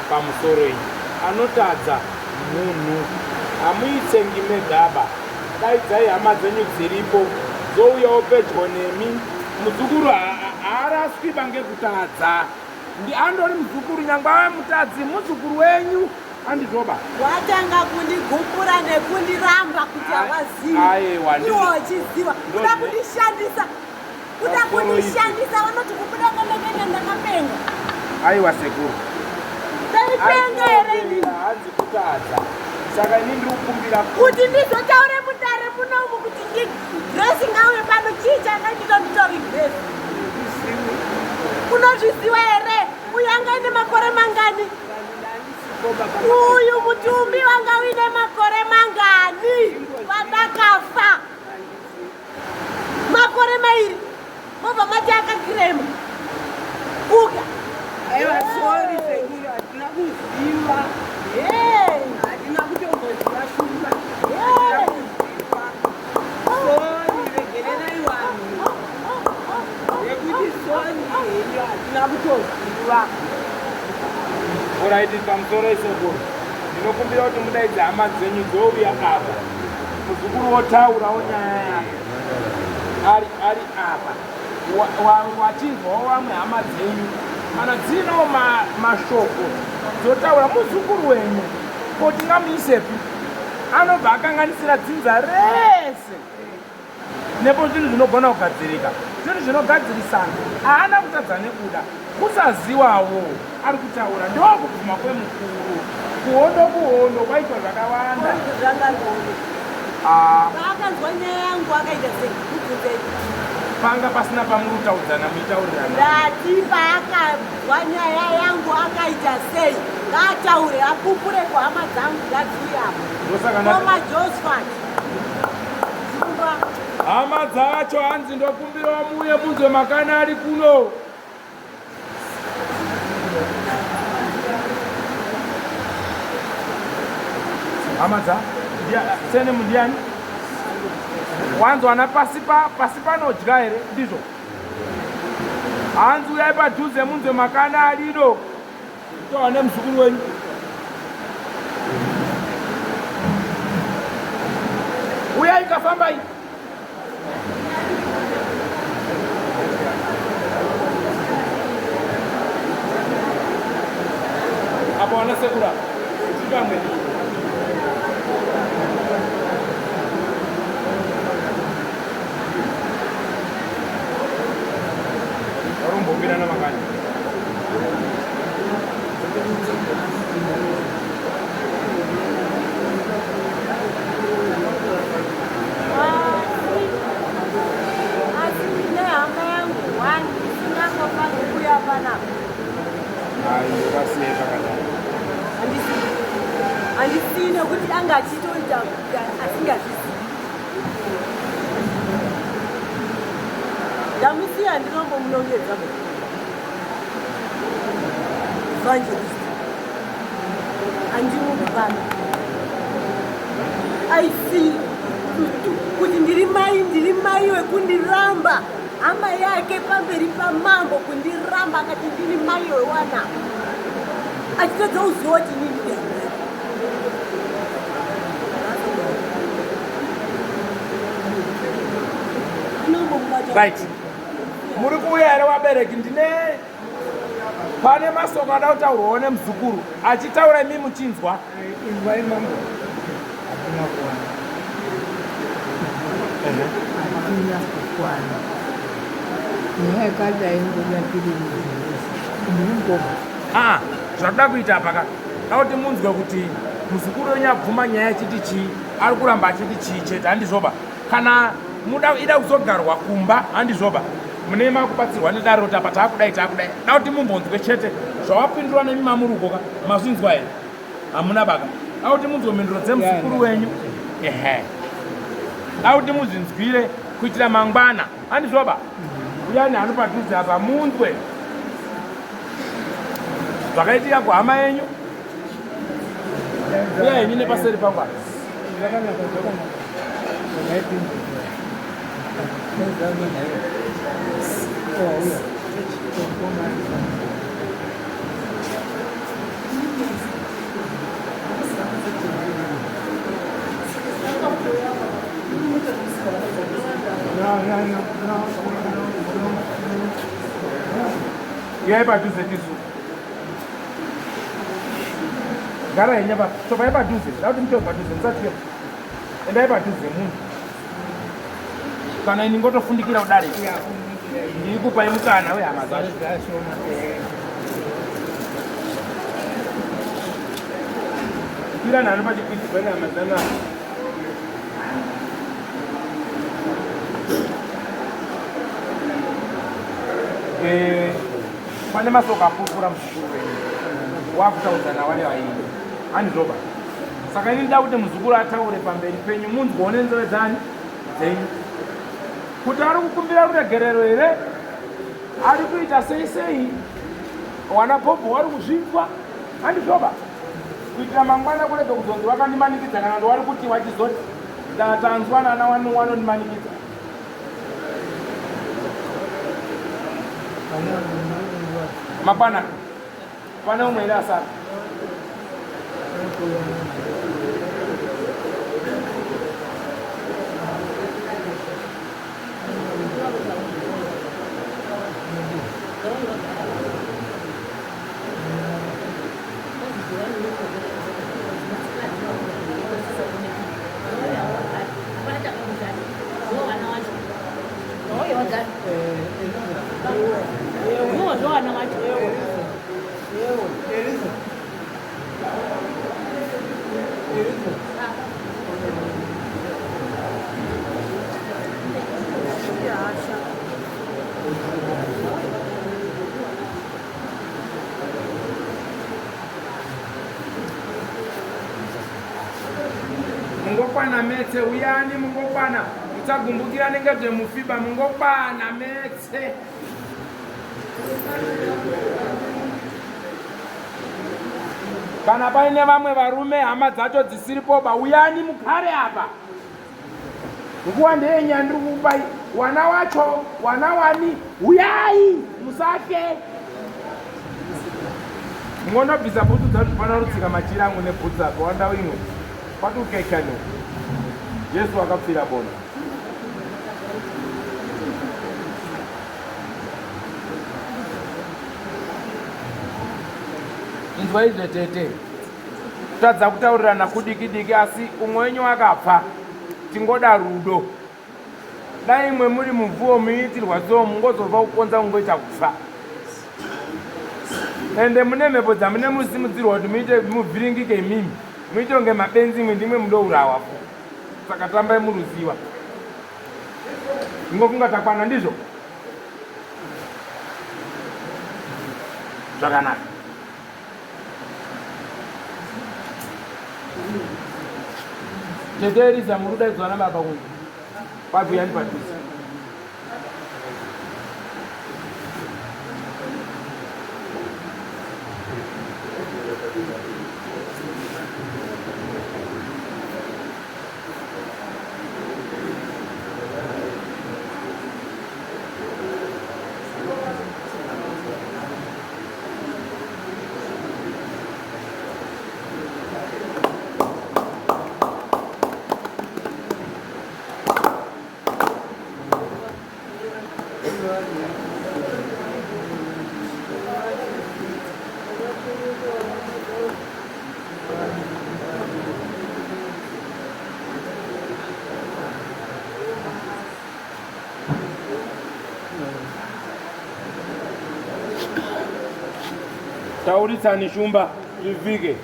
pamusoro iyi anotadza munhu hamuitsengi medhaba daidzai hama dzenyu dziripo dzouyawo pedyo nemi muzukuru haaraswiba ngekutadza andori muzukuru nyangwa ave mutadzi muzukuru wenyu handizvoba watanga kundigumura nekundiramba kuti hawazivi iwo uchiziva kuda kundishandisa vanoti kubuda kandakenda ndakapenga aiwa sekuru ndaipenga here inini hanzi kutadza saka ini ndiri kukumbira kuti ndizotaure mudare munomu kuti ndigresi ngauye pano chii changaindinotori gresi unozviziva here uyu anga ine makore mangani uyu mutumbi wanga uine makore mangani vandakafa makore mairi mobva mati akagirema uka sori sekuru hatina kuziva hatina kutomboziva shumba sori regererai vanhu nekuti sori henyu hatina kutoziva oraiti pamusoro isekuru ndinokumbira kuti mudaidze hama dzenyu dzouya apa muzukuru wotaurawo nyaya yake ari apa wachinzwawo vamwe hama dzenyu kana dzino mashoko dzotaura muzukuru wenyu kuti ngamuisepi, anobva akanganisira dzinza rese nepo zvinhu zvinogona kugadzirika, zvinhu zvinogadzirisana. Haana kutadza nekuda, kusaziwawo ari kutaura ndokubvuma kwemukuru. Kuhondo kwaitwa zvakawanda. Paakazwa nyaya yangu akaita sei? Panga pasina pamurutaudzana muitaurirana. Ndati paakazwa nyaya yangu akaita sei? Ngataure apupure kuhama dzangu ngadziuyapo. Koma Josephat. Hama dzacho hanzi ndokumbirawo muuye munzwe makana ari kuno. Hama dza sene mundiani wanzwana pasi panodya here ndizvo? Hanzi uyai padhuze munzwe makana arido towa nemuzukuru wenyu. Uyai kafambai. Apo wana sekura chikamwe warumbobirana makanya asi ndine hama yangu wani isingangofani kuuya panapa. Handisii nekuti anga achitoita asingazvizivi. Ndamusiya ndinombomunongedza evangelist andimuvi pano. Aisii kuti ndiri mai wekundiramba, hama yake pamberi pamambo kundiramba akati ndiri mai wewana, achitedza kuziva kuti nini. Right. Muri kuuya here wabereki, ndine pane masoko ada kutaurwawo nemuzukuru achitaura imi muchinzwa. Zvakuda kuita apa kuti munzwe kuti muzukuru wenyu abvuma nyaya chiti chii, ari kuramba achiti chii chete, handizvoba? Kana ida kuzogarwa kumba, handizvoba? Mune makubatsirwa nedaro kuti apa taakudai da kuti mumbonzwe chete zvawapindurwa nemimamurukoka mazvinzwa here? Hamuna baka. Da kuti munzwe mhinduro dzemuzukuru wenyu. Da kuti muzvinzwire kuitira mangwana, handizvoba? Uyani ano padhuze apa munzwe zvakaitika kuhama yenyu. Uya ini nepaseri pangwa. Uyai padhuze tisu. Gara yenyapa, topai padhuze, da kuti mutoe padhuze, musatiyo. Endai padhuze munhu. Kana ini ngotofundikira kudare. Ndiri kupai mukana wehama dzacho. Kwira nhano pachikwidzi kwehama dzana. Pane masoko apupura muzukuru wenyu, wakutaudzana wari vaini, handizvoba? Saka ini ndida kuti muzukuru ataure pamberi penyu, munzwewo nenzeve dzenyu kuti ari kukumbira ruregerero here, ari kuita sei, wana Bhobho wari kuzvinzwa, handizvoba? Kuitira mangwana kurege kuzonzi wakandimanikidza kana ndowari kuti wachizoti ndatanzwa nana wanondimanikidza. Mapana pane umwe ine asara. mungokwana metse uyani mungokwana musagumbukira nenge zvemufiba mungokwana metse kana paine vamwe varume hama dzacho dzisiripoba uyani mugare apa nguva ndeyenya ndiri kupai wana wacho wana wani uyai musafe mungonobvisa bhutsu dzacho fana rutsika machira angu nebhutsu ako wandau imwe kwati ukekano jesu akapfira bona inzwa izve tete tadza kutaurirana kudiki-diki asi umwe wenyu akapfa tingoda rudo dai imwe muri mubvuo muitirwa so mungozobva kukonza kungoita kufa ende mune mhepo dzamune musimudzirwa kuti muite muvhiringike imimi muite kunge mabenzi imwe ndimwe mudourawa saka tambai muruziva ingofunga takwana ndizvo zvakanaka teteerisa murudaidzwa nababa kungu pabvuyani padhuze tauritsani shumba zvivhike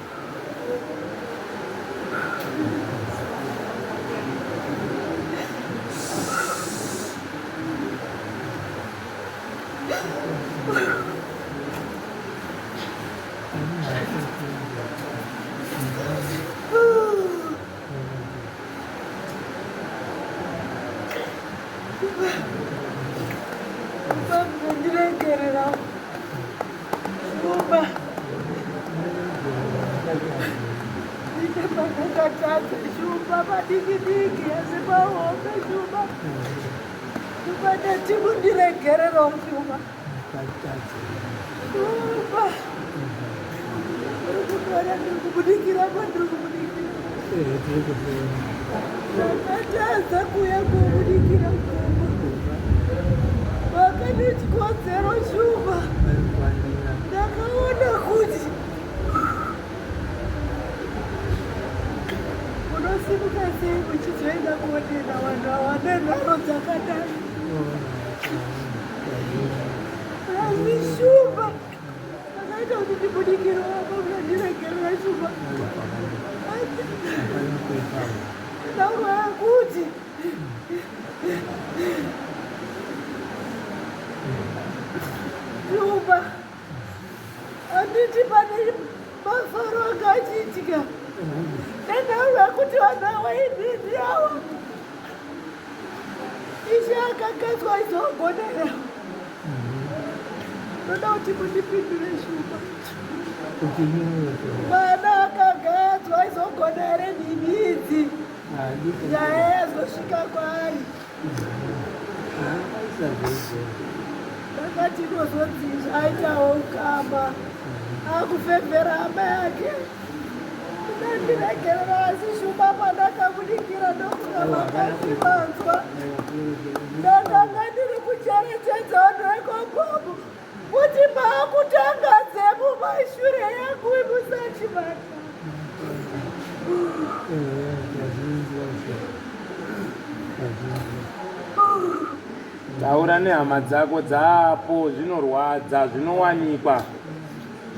taura nehama dzako dzapo zvinorwadza zvinowanikwa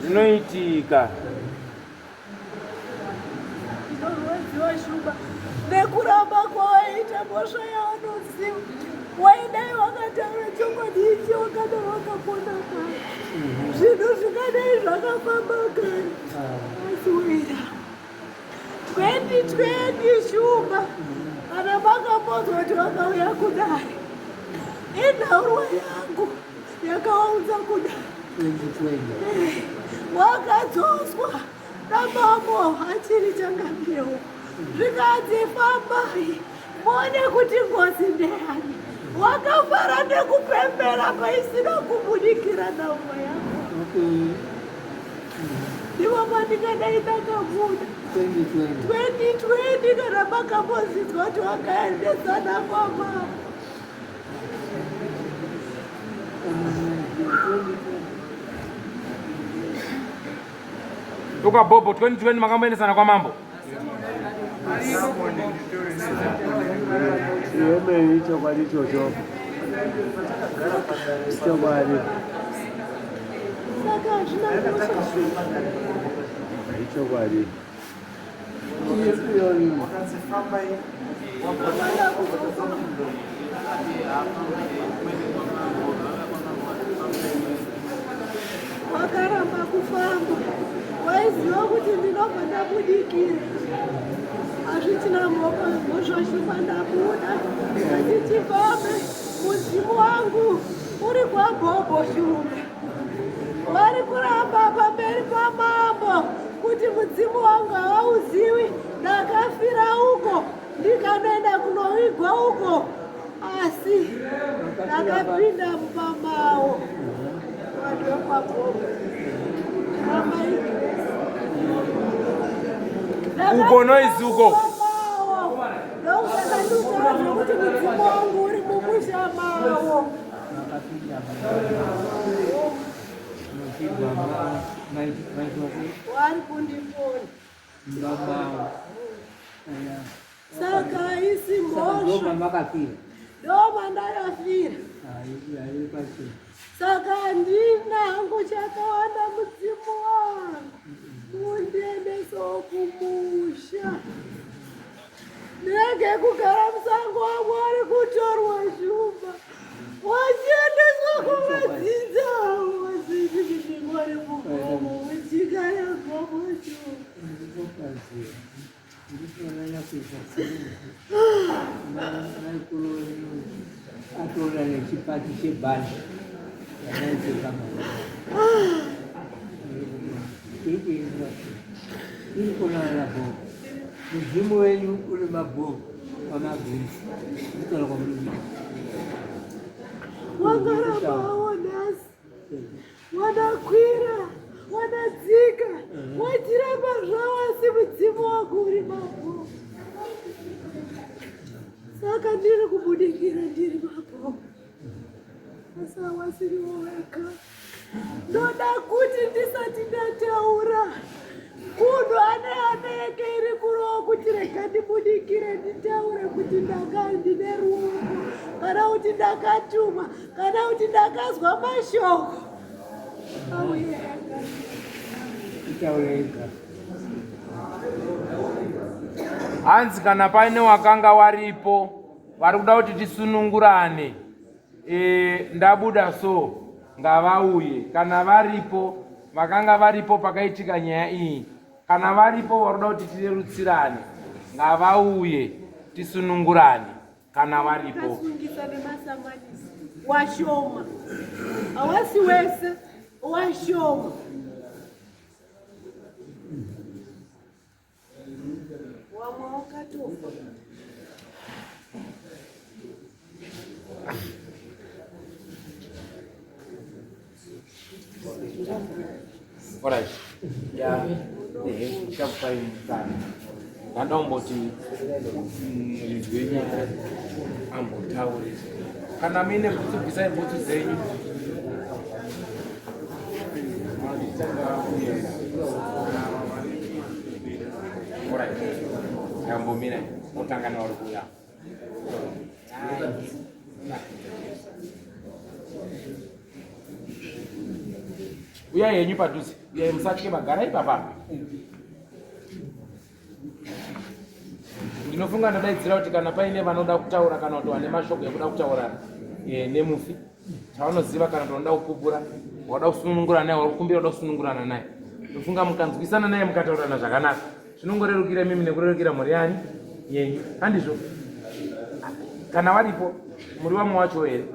zvinoitika nekuramba kwawaita mhosva yaunoziva waidai wakataura chokwadi ichi wakadaro wakapona kare zvinhu zvingadai zvakafamba kare asi wera kwenda 2020 Shumba kana makambozwa kuti vakauya kudare inhaurwa yangu yakaunza kudare wakadzoswa namambo achiri changambewo zvikanzi fambai muone kuti ngozi ndeyani wakafara nekupembera paisina kubudikira nhaurwa yangu ndivo pandingadai ndakabuda 2020 kana makambozidzwa kuti wakaendesana kwamama Toka Bobo 2020 makamboendesana kwa mambo. Yeme hicho kwa licho cho. Hicho kwa licho. Hicho kwa licho. wakaramba kufamba waiziva kuti ndinobva ndabudikira hazvichina mozvoshupa ndabuda achichifambe muzimu wangu uri kwaBhobo Shumba vari kuramba pamberi pamambo kuti mudzimu wangu havauzivi ndakafira uko ndikanoenda kunovigwa uko asi ndakapinda mupambawo vanhu vekwaBhobo Uko noizi uko. ndokusaka ndikutaura kuti mudzimu wangu uri mumusha mawo wari kundifona saka isi mhosva ndoma ndakafira saka handina hangu chakawanda mudzimu wangu mundiendesawo kumusha ndege kugara musango wangu ari kutorwa Shumba wachiendeswa kumadzidza wazviiiwari mugomo munyika yeGomo Shumba atora nechipati chebhani iri kunana Bhobo mudzimu wenyu uri maBhobo wamabhisi kutora kwamuri wangarambawo nhasi wadakwira wadadzika watiramba zvavo asi mudzimu wangu uri maBhobo saka ndiri kubudikira ndiri maBhobo asi hawasiriwo wega ndoda kuti ndisati ndataura munhu aneke iri kurowa kuti rega ndibudikire nditaure kuti ndine ruoko kana kuti ndakatuma kana kuti ndakazwa mashoko auye itaureka Hanzi kana paine wakanga waripo vari kuda kuti tisunungurane ndabuda so ngavauye kana varipo vakanga varipo pakaitika nyaya iyi kana varipo vari kuda kuti tirerutsirane ngavauye tisunungurane kana varipo kasungisa nemasamanisi washoma hawasi wese washoma wamwe wakatofa Alright. Yeah. Chapai sana. Ndaomboti zvenya ambotaure. Kana mine kutsubisa bhutsu dzenyu. Alright. Ngambomira otangana uri kuya. Uya yenyu padhuze, uya musatye magara ipapa. Ndinofunga ndadaidzira kuti kana paine vanoda kutaura kana kuti vane mashoko ekuda kutaura nemufi chavanoziva kana kuti vanoda kupupura wada kusunungurana naye, wari kukumbira wada kusunungurana naye, ndofunga mukanzwisana naye mukataurana zvakanaka Zvinongorerukira mimi nekurerukira mhuri yani yenyu, handizvo? Kana varipo muri vamwe wacho here?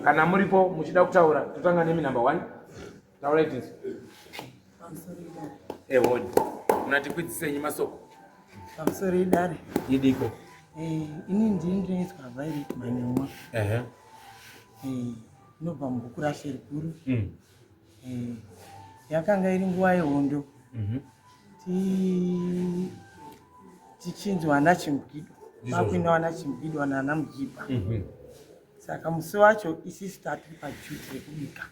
Kana muripo muchida kutaura, totanga nemi number 1. Taura itinzi. Hodi. Unati kwidzisenyi masoko? Pamusoro idare. Idiko. Ini ndinoitwa Violet Manyomwa. Inobva mubhuku raShe Guru. Yakanga iri nguva yehondo. Tichinzwa naChimbwido. Vakuinawa naChimbwido nana Mujiba. Saka musi wacho isisi tatiri pajuti rekubika.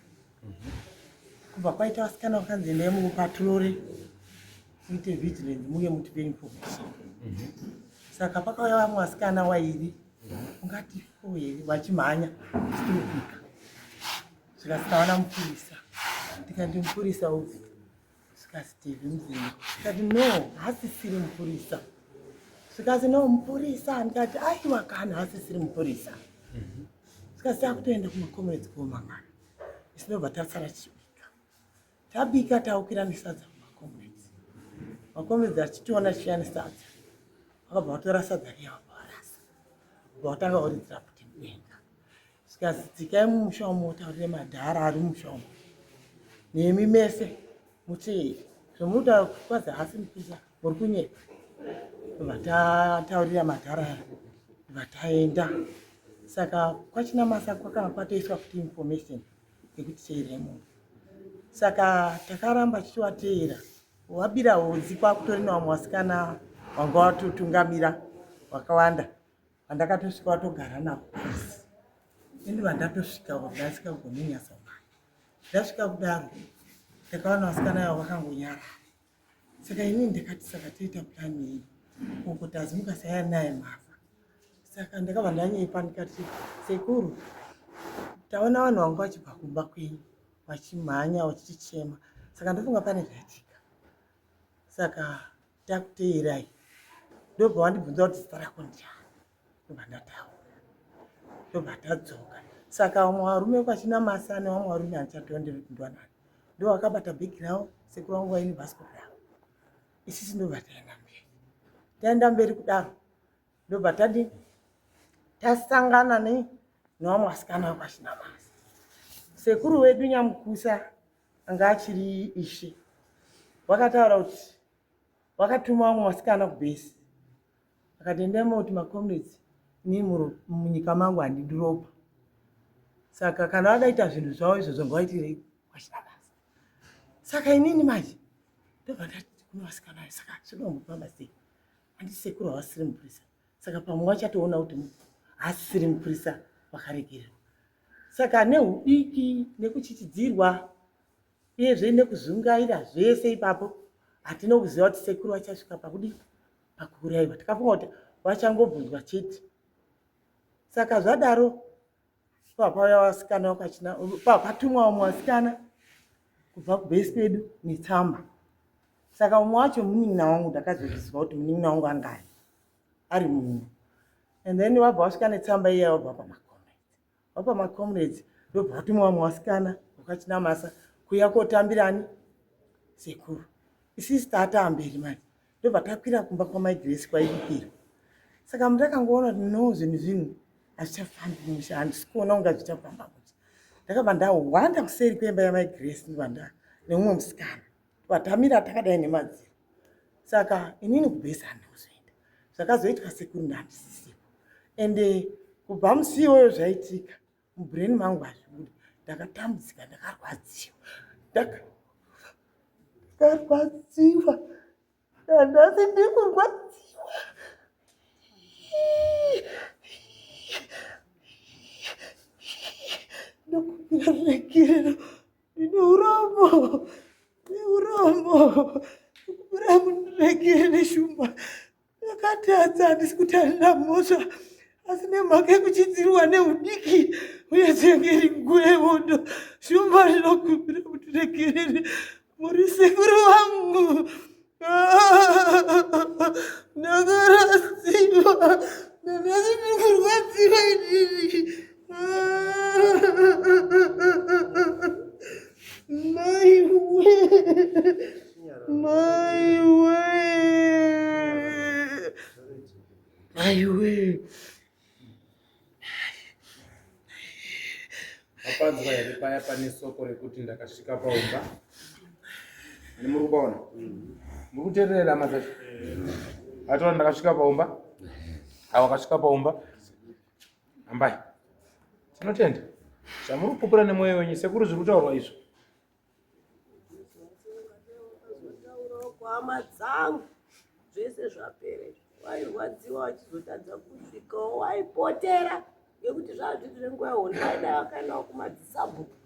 Kubva kwaita vasikana vakanzi endai mupatrore muite vigilance muye mutipe information. Saka pakauya vamwe vasikana wairi ungati here vachimhanya tichirikubika. Zvikasikawana mupurisa. Tikati mupurisa upi? Zvikasi Steve Mzima. Tikati no, hasisiri mupurisa. Zvikasi no mupurisa. Ndikati aiwa kana hasisiri mupurisa. Zvikasi akutoenda kumakomrades kuomangana. Isinobva tatsara tichibika. Tabika taukira nesadza kumakomrades. Makomrades achitiona chiya nesadza. Vakabva vatora sadza riya vaparasa. Vakatanga kuridzira kuti mudenga. Zvikasi dzikai mumusha umo taurire madhara ari mumusha umo. Nemi mese muteeri. Zvomuda kwazi hasi mupisa muri kunyeka. Vatataurira madhara vataenda. Saka kwachina masa kwakanga kwatoiswa kuti information yekuti teere munhu. Saka takaramba tichivateera. Wabira hodzi kwakutori nevamwe vasikana vanga vatotungamira vakawanda. Vandakatosvika vatogara navo pasi. Ini vandatosvika vandasingagoni nyasa umana. Ndasvika kudaro ndakaona vasikana avo vakangonyarara. Saka ini ndakati saka toita plani iyi kuti azimuka saya naye mafa. Saka ndakabva ndanyeipa ndikati sekuru taona vanhu vanga vachibva kumba kwenyu vachimhanya vachichema. Saka ndofunga pane zvaitika. Saka takuteerai. Ndobva vandibvunza kuti zita rako ndiani? Ndobva ndataura. Ndobva tadzoka. Saka vamwe varume kwachina masa nevamwe varume handichatonderi kuti ndwanani. Ndo vakabata bhegi ravo sekuru vangu vaine bhasikoro ravo. Isisi ndobva taenda mberi. Taenda mberi kudaro. Ndobva tadini? Tasangana nevamwe vasikana vakwachina masa. Sekuru wedu Nyamukusa anga achiri Ishe. Vakataura kuti vakatuma vamwe vasikana kubhesi. Vakati endai kuti makomrades ini munyika mangu handidi ropa. Saka kana vadaita zvinhu zvavo izvozvo ngavaitirei kwachina masa. Saka inini manje ndobva ndati kune vasikana aya. Saka zvinombofamba sei? Handiti sekuru havasiri mupurisa. Saka pamwe vachatoona kuti hasisiri mupurisa vakaregererwa. Saka neudiki nekuchitidzirwa uyezve nekuzungaira zvese ipapo hatina kuziva kuti sekuru vachasvika pakudii pakuurayiwa. Takafunga kuti vachangobvunzwa chete. Saka zvadaro pakauya vasikana vakachina pakatumwa vamwe vasikana kubva kubhesi pedu netsamba. Saka umwe wacho munin'ina wangu ndakazozviziva kuti munin'ina wangu anga ari munhu. And then vabva vasvika netsamba iya vabva pamakomrades. Vabva pamakomrades ndobva vatumwa vamwe vasikana vakachina masa kuuya kotambirani sekuru. Isisi taataa mberi manje. Ndobva takwira kumba kwaMaigrace kwaibikira. Saka mundakangoona kuti no zvinhu hazvichafambi musha. Handisi kuona kunga zvichafamba musha. Ndakabva ndahwanda kuseri kwemba yaMaigrace ndobva nemumwe musikana. Vatamira takadai nemadziro. Saka inini kubhesi handinozoenda. Zvakazoitika sekuru ndandisisipo. Ende kubva musi iyoyo zvaitika mubhureni mangu hazvibudi. Ndakatambudzika, ndakarwadziwa. Ndakarwadziwa. Handasi ndiri kurwadziwa. Ndokubira regerero. Ndine urombo. Ndokubira mundiregere neshumba. Ndakatadza handisi kutarira mhosva. Asi nemhaka yekuchidzirwa neudiki uye dzengeri nguva yehondo. Shumba rinokubira mundiregerere. Muri sekuru vangu. Ndakarwadziwa. Ndandasi ndiri kurwadziwa inini. Maiwe. Aiwe. Wapanzwa here paya pane soko rekuti ndakasvika paumba. Ni muri kubaona? Muri kuteerera mazacho? Atora ndakasvika paumba. Wakasvika paumba. Ambai. Tinotenda. Chamuri kupupura nemwoyo wenyu sekuru zviri kutaurwa izvo. Kwama dzangu zvese zvapere. Wairwadziwa wachizotadza kusvikawo waipotera ngekuti zvazviri zvenguva hondaida wakaendawo kumadzisabhuku.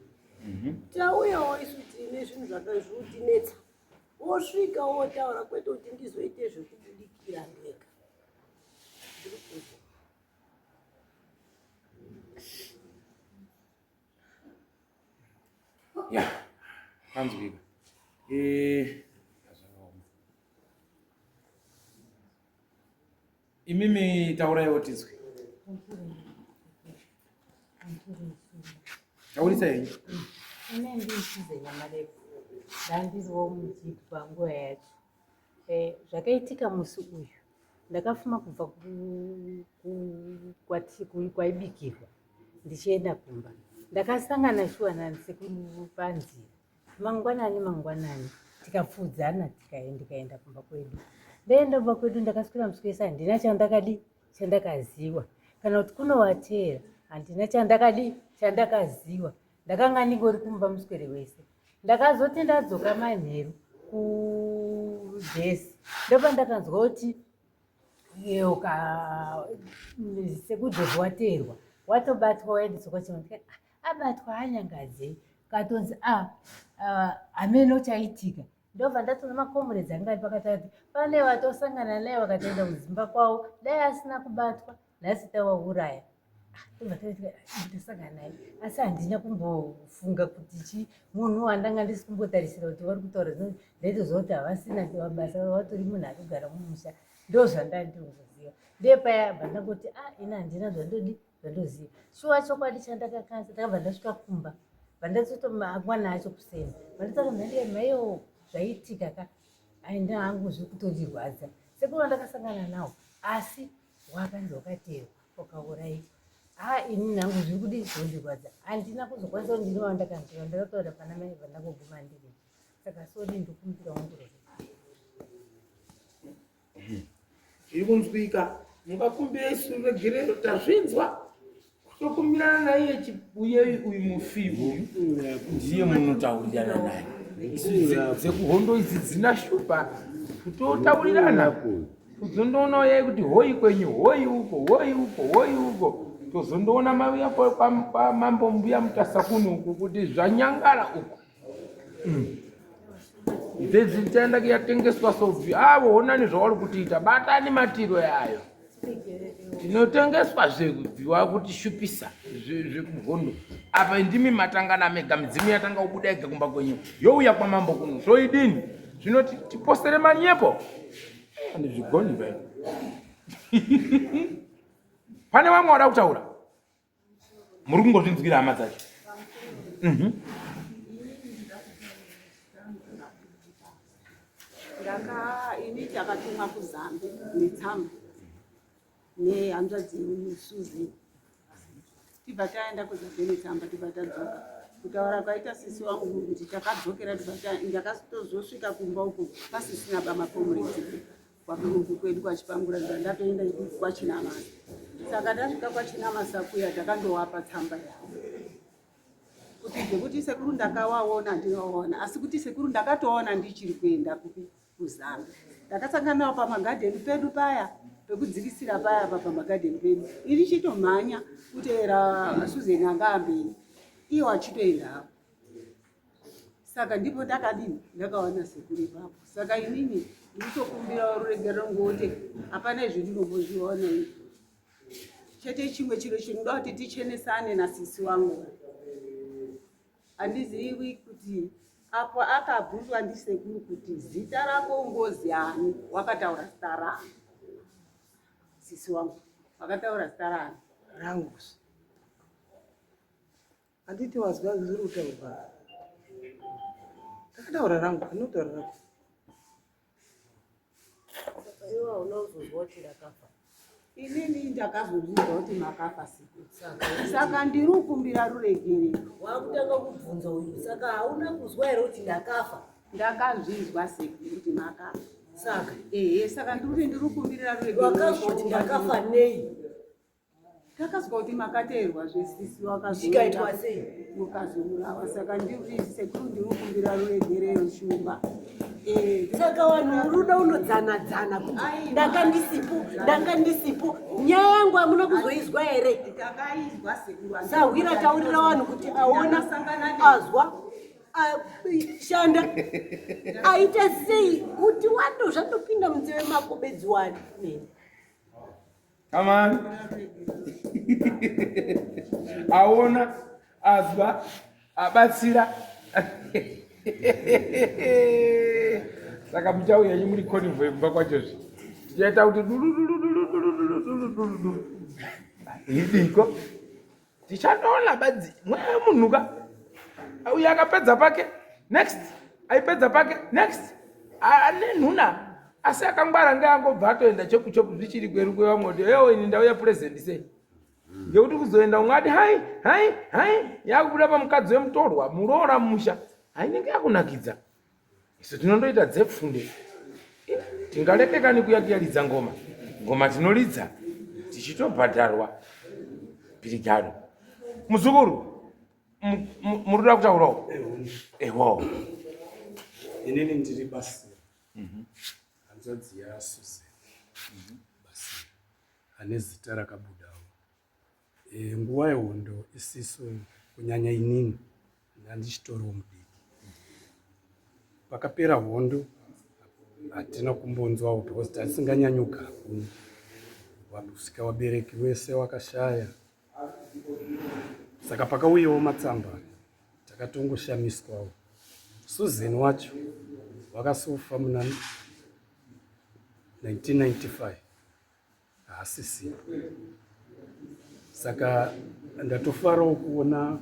Tauyawo isu tine zvinhu zvakatinetsa. Wosvika wotaura kwete kuti ndizoite zvekubudikira ndega. Ya, hanzvika. Imimi tauraiwo tizwe. Taurisa henyu. Ine ndisize nyama refu. Ndandiriwo mujibu panguva yacho. Zvakaitika musi uyu. Ndakafuma kubva kwaibikirwa. Ndichienda kumba. Ndakasangana shuwa nasekuru panzira. Mangwanani tikapfudzana ndikaenda kumba kwedu. Ndaenda kumba kwedu ndakaswera musi wese handina chandakaziwa. Kana kuti kunovatera handina chandakaziwa. Ndakanga ndingori kumba muswere wese. Ndakazoti ndadzoka manheru kujesi. Ndopa ndakanzwa kuti sekudzovu waterwa. Watobatwa waendeswa kwachimwe. Abatwa hanyangadzei. Katonzi hameno chaitika. Ndobva ndatora makomuredzi anga ari pakati pane watosangana naye wakatoenda kudzimba kwawo dai asina kubatwa nhasi tawauraya. Ndasangana naye asi handina kumbofunga kuti munhu wandanga ndisi kumbotarisira kuti vari kutaura ndaitoziva kuti havasina basa watori munhu akagara mumusha. Ndozvandandiziva ndepaya bva ndangoti ina handina zvandoziva. Shuwa chokwadi chandakakanza ndakabva ndasvika kumba vandatotomangwana acho kuseni vandataura mhande maiyo zvaitika ka aina hangu zviri kutondirwadza sekuru ndakasangana nawo asi wakanzi wakateerwa wakaurayiwa. Ini hangu zviri kudi zvondirwadza handina kuzokwanisa kuti ndinowa ndakanzira ndakataura pana mai vandangoguma ndiri. Saka sori ndikumbira wangu Zviri kunzwika mungakumbira isu regerero tazvinzwa. Kutokumbirana naye chibuye uyu mufi uyu ndiye munotaurirana naye. Dzekuhondo idzi dzina shupa kutotaurirana. Kuzondoona yeye kuti hoi kwenyu hoi uko. Tozondoona mai yako pamambo mbuya mutasakunu uku kuti zvanyangara uku. Idzi dzitaenda kuyatengeswa sobvi honani zvauri kutiita batani matiro yayo. Tinotengeswa zvekubviwa kuti shupisa zvekuhondo. Apa ndimi matangana mega midzimu yatanga kubuda ega kumba kwenyu. Youya kwamambo kuno. Zvoidini? Zvinoti tipostere manyepo. Ndizvigoni bai. Pane vamwe vada kutaura. Muri kungozvinzwira hama dzacho. Ini takatumwa kuZambi netsamba nehanzvadzi Suzi. Tibva taenda kuZambi netsamba tibva tadzoka. Kutaura kwaita sisi wangu kuti takadzokera ndakatozosvika kumba uko pasisina bamakomuredzi kwakunuku kwedu kwachipangura ndatoenda kwachinamasa. Saka ndasvika kwachinamasa kuya takandowapa tsamba yavo kuti zvekuti sekuru ndakawaona ndinowaona asi kuti sekuru ndakatoona ndichiri kuenda kuZambi. Ndakasangana nawo pamagadheni pedu paya pekudzikisira paya pamagadheni pedu. Iri chitomhanya kuteera Suzeni anga ambeni iwo achitoenda. Saka ndipo ndakadini ndakaona sekuru ipapo. Saka inini ndikutokumbira ruregerero ngokuti hapana zvendinombozviona chete chimwe chiro chinoda kuti tichenesane nasisi wangu. Handizivi kuti apo akabvunzwa ndisekuru kuti zita rako ngozi ani wakataura zita rani. Sisi wangu wakataura zita rani rangu. Handiti wazwa zviri kutaurwa. Takataura rangu anotaura rako. Iwo unozozwa kuti ndakafa. inini ndakazozvizwa kuti makafa siku saka ndiri kukumbira ruregere. Wakutanga kubvunza uyu saka hauna kuzwa here kuti ndakafa? Ndakazvizwa siku kuti makafa Saka saka ndiri kukumbirira ruregere. wakazwa kuti ndakafa nei? Ndakazwa kuti makateerwa zvesisi Zvikaitwa sei? mukazorurawa saka ndiri sekuru ndiri kukumbira ruregere rushumba. Saka vanhu uruda unodzana-dzana kuti ndanga ndisipo. Nyaya yangu hamuna kuzoizwa here? Ndakaizwa sekuru. Sahwira taurira vanhu kuti aona, azwa, shanda, aita sei kuti wando zvatopinda munzeve mako bedzi wani. Come on. Aona, azwa, abatsira. Saka muchauya muri convoy kubva kwachozvi. Tichaita kuti idiko. Tichatoona badzi munhuka. Auya akapedza pake. Next. Aipedza pake. Next. Ane nhuna. Asi akangwara ngeangobva atoenda chokuchoku zvichiri kweru kwevamwe kuti ewo ini ndauya present sei. Ngekuti kuzoenda umwe ati hai yakubuda pamukadzi wemutorwa muroora mumusha ainenge yakunakidza. Isu tinondoita dzepfunde. Tingalekekani kuyakiyaridza ngoma tinolidza tichitobhadharwa pirigado. Muzukuru muruda kutaurawo? Ewo. Inini ndiri basi. Hanzvadzi yaSusan basi ane zita rakabudawo. Nguva yehondo isiso kunyanya inini ndandichitoriwo mudiki. Pakapera hondo hatina kumbonzwawo because tasinganyanyugara kuno. Kusvika vabereki vese vakashaya. Saka pakauyawo matsamba takatongoshamiswawo. Susan wacho wakasofa muna 1995 haasisi. Saka ndatofarawo kuona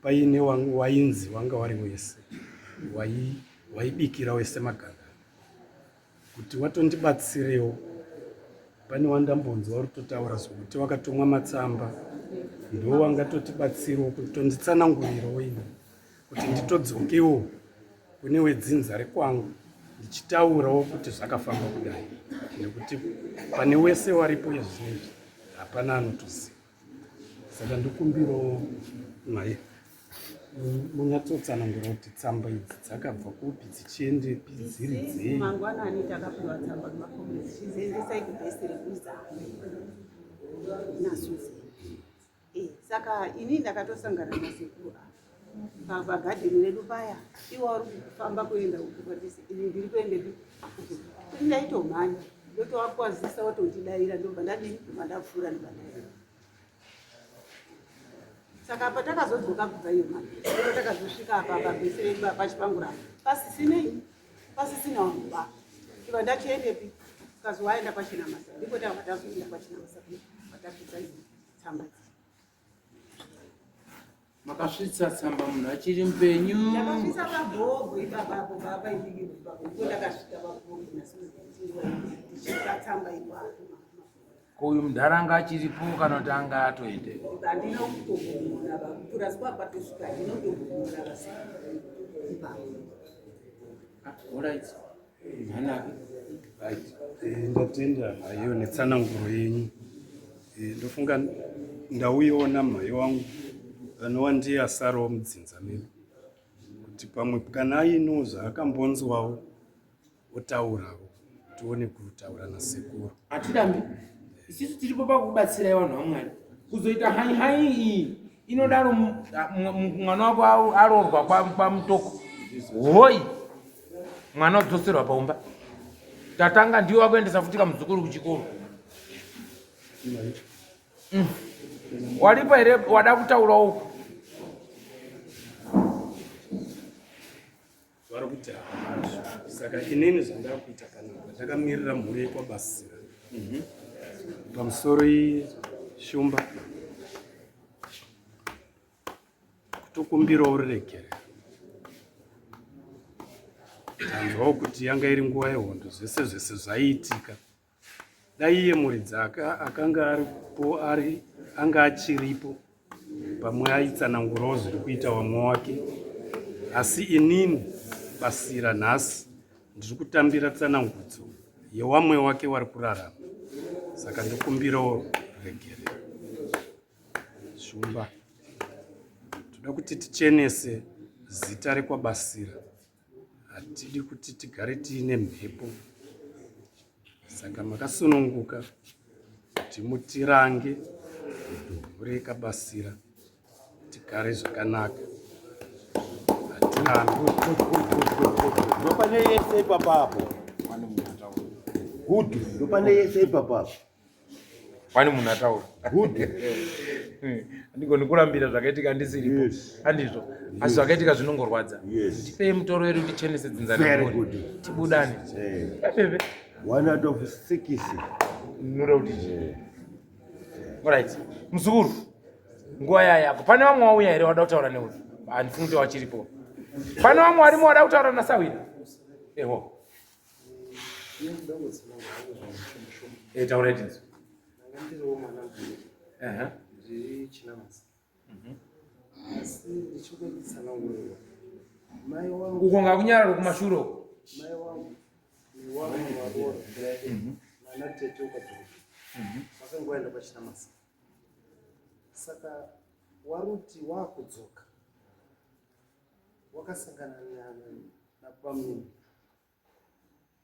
paine wainzi wanga wari wese waibikira wese maganda kuti watondibatsirewo. Pane wandambonzwa uri totaura zvokuti wakatomwa matsamba ndo wangatotibatsirawo kutonditsanangurirawo ino kuti nditodzokewo kune wedzinza rekwangu ndichitaurawo kuti zvakafamba kudai nekuti pane wese waripo yezvinezvi hapana anotoziva. Saka ndikumbirawo mai munyatsotsanangura kuti tsamba idzi dzakabva kupi dzichiendepi dziri dzei. Mangwanani takapiwa tsamba nemakomrades chizoendesai kubhesi rekuzame naSusan. Saka ini ndakatosangana nasekuru pagadheni redu paya. Iwo vari kufamba kuenda uku kwatisi ini ndiri kuendepi kuti ndaitomhanya ndotovakwazisa watondidaira ndobva ndadini ndobva ndapfuura ndibadaira. Saka patakazodzoka kubva iyo mani takazosvika apa pabhesi redu pachipangura pasisina wanguba iva ndachiendepi kazi waenda pachina masa ndipo tavatazoenda pachina masa vatapedza tsamba dzi. Makasvitsa tsamba munhu achiri mupenyu. Ndakasvitsa pabhogo ipapapo baba indiki ipapo ndipo ndakasvika pabhogo ndichitsva tsamba ipapo. Uyu mundaranga achiripo kana kuti anga atoende? Handina kutogumura kupfuura sipapatosvika ndinotogumura vasi ipapo. Alright. Manake. Ndatenda hayo netsananguro yenyu. Ndofunga ndauyaona mai wangu anova ndiye asarawo mudzinza medu kuti pamwe kana aino zvaakambonzwawo otaurawo tione kutaura nasekuru. Hatidambi. Isisu tiripo pakubatsirai vanhu vaMwari. Kuzoita hai iyi inodaro mwana wako arorwa pamutoko. Hoi. Mwana udzoserwa paumba. Tatanga ndiwo wakuendesa futi kamuzukuru kuchikoro. Walipo here wada kutaura uko? Vari kuti saka inini zvandakuita kana ndakamirira mhuri yekwabasira pamusoro ishumba kutokumbirawo ruregere. Tanzwawo kuti yanga iri nguva yehondo zvese zvaiitika dai iye muridzi akanga anga achiripo pamwe aitsanangurawo zviri kuita vamwe wake, asi inini Basira nhasi ndiri kutambira tsanangudzo yewamwe wake wari kurarama, saka ndikumbirawo regerero. Shumba, toda kuti tichenese zita rekwaBasira, hatidi kuti tigare tiine mhepo, saka makasununguka kuti mutirange reka Basira tigare zvakanaka. Ndopane yese ipapapo. Good. Ndopane yese ipapapo. Pani munhu ataura. Good. Ndigoni kurambira zvakaitika ndisiripo. Handizvo. Asi zvakaitika zvinongorwadza. Tipei mutoro wedu tichenese dzinzani. Very good. Tibudane. Pepe. 1 out of 6. Nura kuti. Alright. Muzukuru. Nguva yako. Pane vamwe wauya here wada kutaura neuyu? Handifuni kuti wachiripo. Pane vamwe warimo wada kutaura naSawira? Eho. Taura idzi. Uko ngakunyararo kumashure uko. Vakangoenda pachinamasa. Saka waruti wakudzoka wakasangana napamwe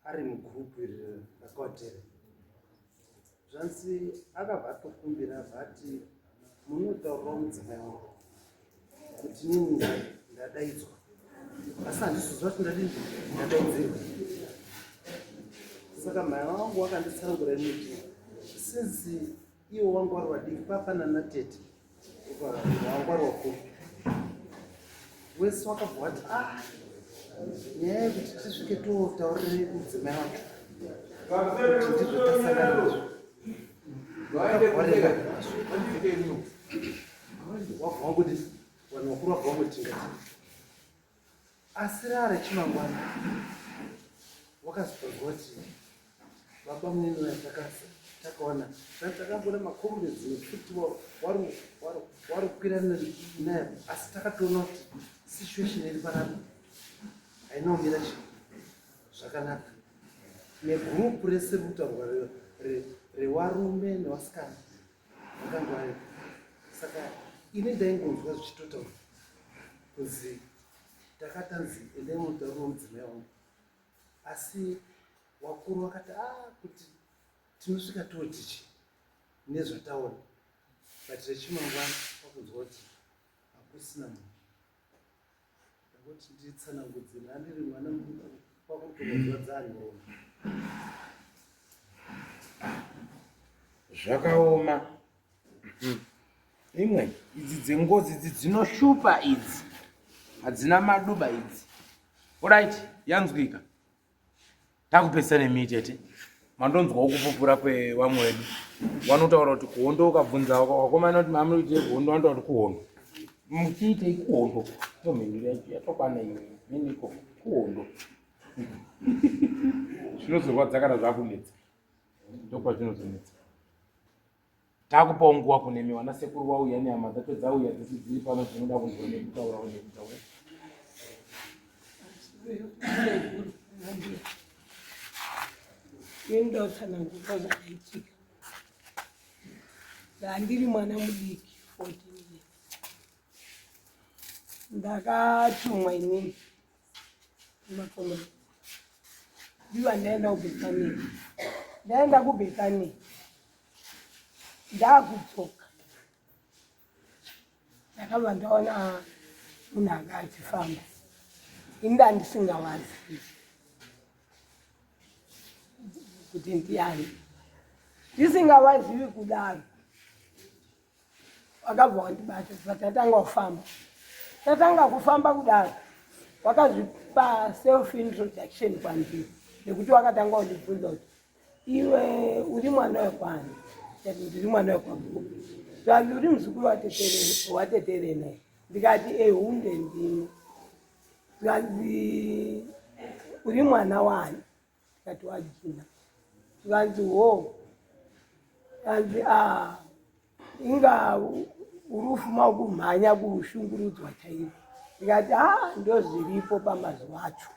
ari mugrupu iri rakawateera. Zvanzi akabva atokumbira vati munotaurawo mudzimai wangu kuti nini ndadaidzwa, asi handisiziva kuti ndadaidzirwa. Saka mai wangu wakanditsanangura inoti since iwo wangu wari wadiki papana natete wangu wari wakuru, wese wakabva wati nyaya yekuti tisvike totaurire mudzimai wacho kuti ndizvo tasangana nazvo. Wabva wanguti vanhu vakuru wabva wanguti tingati asi rari chimangwana wakazibvazwa kuti baba munini takaona takambona makombedzi ekuti wari kukwira naye, asi takatoona kuti situation iri panapa hainaomira zvakanaka. Negrupu rese rikutaurwa revarume nevasikana vakangwari. Saka ini ndaingonzwa zvichitotaurwa kuzi takatanzi endai mutauro womudzimai wangu, asi wakuru vakati kuti tinosvika totichi nezvataona but rechimangwana wakunzwa kuti hakusina munhu. Ndangoti nditsanangudze nhandiri mwana kwakutongonzwa dzanyoro. Zvakaoma. Imwe idzi dzengozi idzi dzinoshupa idzi. Hadzina maduba idzi. Alright, yanzwika. Takupesa nemi tete. Mandonzwawo kupupura kwevamwe vedu. Vanotaura kuti kuhondo ukabvunza wakomana kuti mami uite kuhondo vanotaura kuti kuhondo. Muchiite kuhondo. Tomhindura yatokwana iwe. Miniko kuhondo. Zvinozorwadza kana zvakunetsa. Ndokwazvinozonetsa. Takupawo nguva kunemi vanasekuru vauya nehama dzacho dzauya dzisi dziri pano zvinoda kunzwa nekutaura nekutaura. Ndotsananguka zvakaitika. Ndandiri mwana mudiki 14 years. Ndakatumwa inini kumakomera. Ndiva ndaenda kuBethania. Ndaenda kuBethania. Ndakudzoka. Ndakabva ndaona munhu anga achifamba. Ini ndandisingawazivi kuti ndiani. Ndisingawazivi kudaro. Wakabva wandibata patatanga kufamba. Tatanga kufamba kudaro. Wakazvipa self introduction kwandiri. Nekuti wakatanga kundibvunza kuti iwe uri mwana wekwani? Ndiri mwana wekwabhuku. Zvandi uri muzukuru watetere naye. Ndikati hunde ndini. Zvandi uri mwana wani? Ndikati wajina. Zvanzi Kanzi inga urufuma kumhanya kushungurudzwa chaiko. Ndikati ndozviripo pamazuva acho.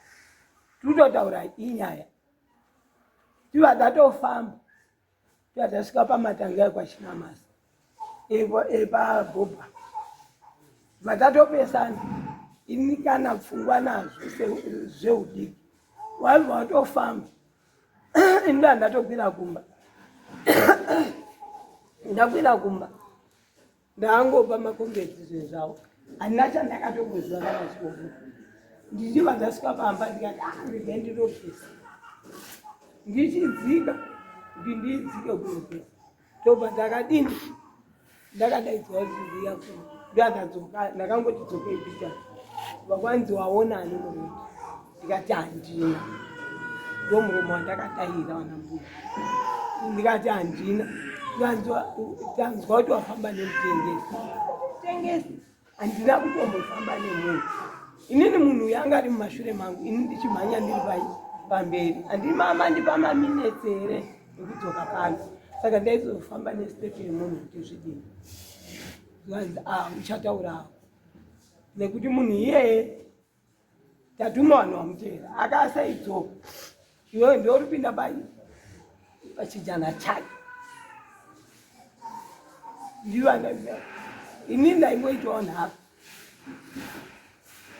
Tutotaura inyaya. Tiva tatofamba. Tiva tasvika pamatanga ekwachinamasi. Epabhobha. Vatatopesana. Ini kana pfungwa nazvo zveudiki. Wabva watofamba. Inda ndatokwira kumba. Ndakwira kumba. Ndangopa makombetisi zvawo. Handina chandakatombozwa kana chikofu. Ndichiva ndasvika pamba ndikati ndinopesa. Ndichidzika kuti ndidzike kunopesa. Tobva ndakadini. Ndakadaidzwa kuti ndiya kuno. Ndakadzoka ndakangoti dzokei picha. Vakwanzi waonani murume. Ndikati handina. Ndomurume wandakatahira wanambuya. Ndikati handina. Tanzwa kuti wafamba nemutengesi. Mutengesi handina kutombofamba nemunhu. Inini munhu yanga ari mumashure mangu. Ini ndichimhanya ndiri pamberi. Handiri mama ndipama minutes here ekudzoka pasi. Saka ndaizofamba nesitepi yemunhu kuti zvidini. Zvanzi uchataurawo. Nekuti munhu iyeye tatuma vanhu vamutevera. Akasaidzoka. Iwewe ndouri pinda pachijana chake. Ini ndaingoitawo nhapa.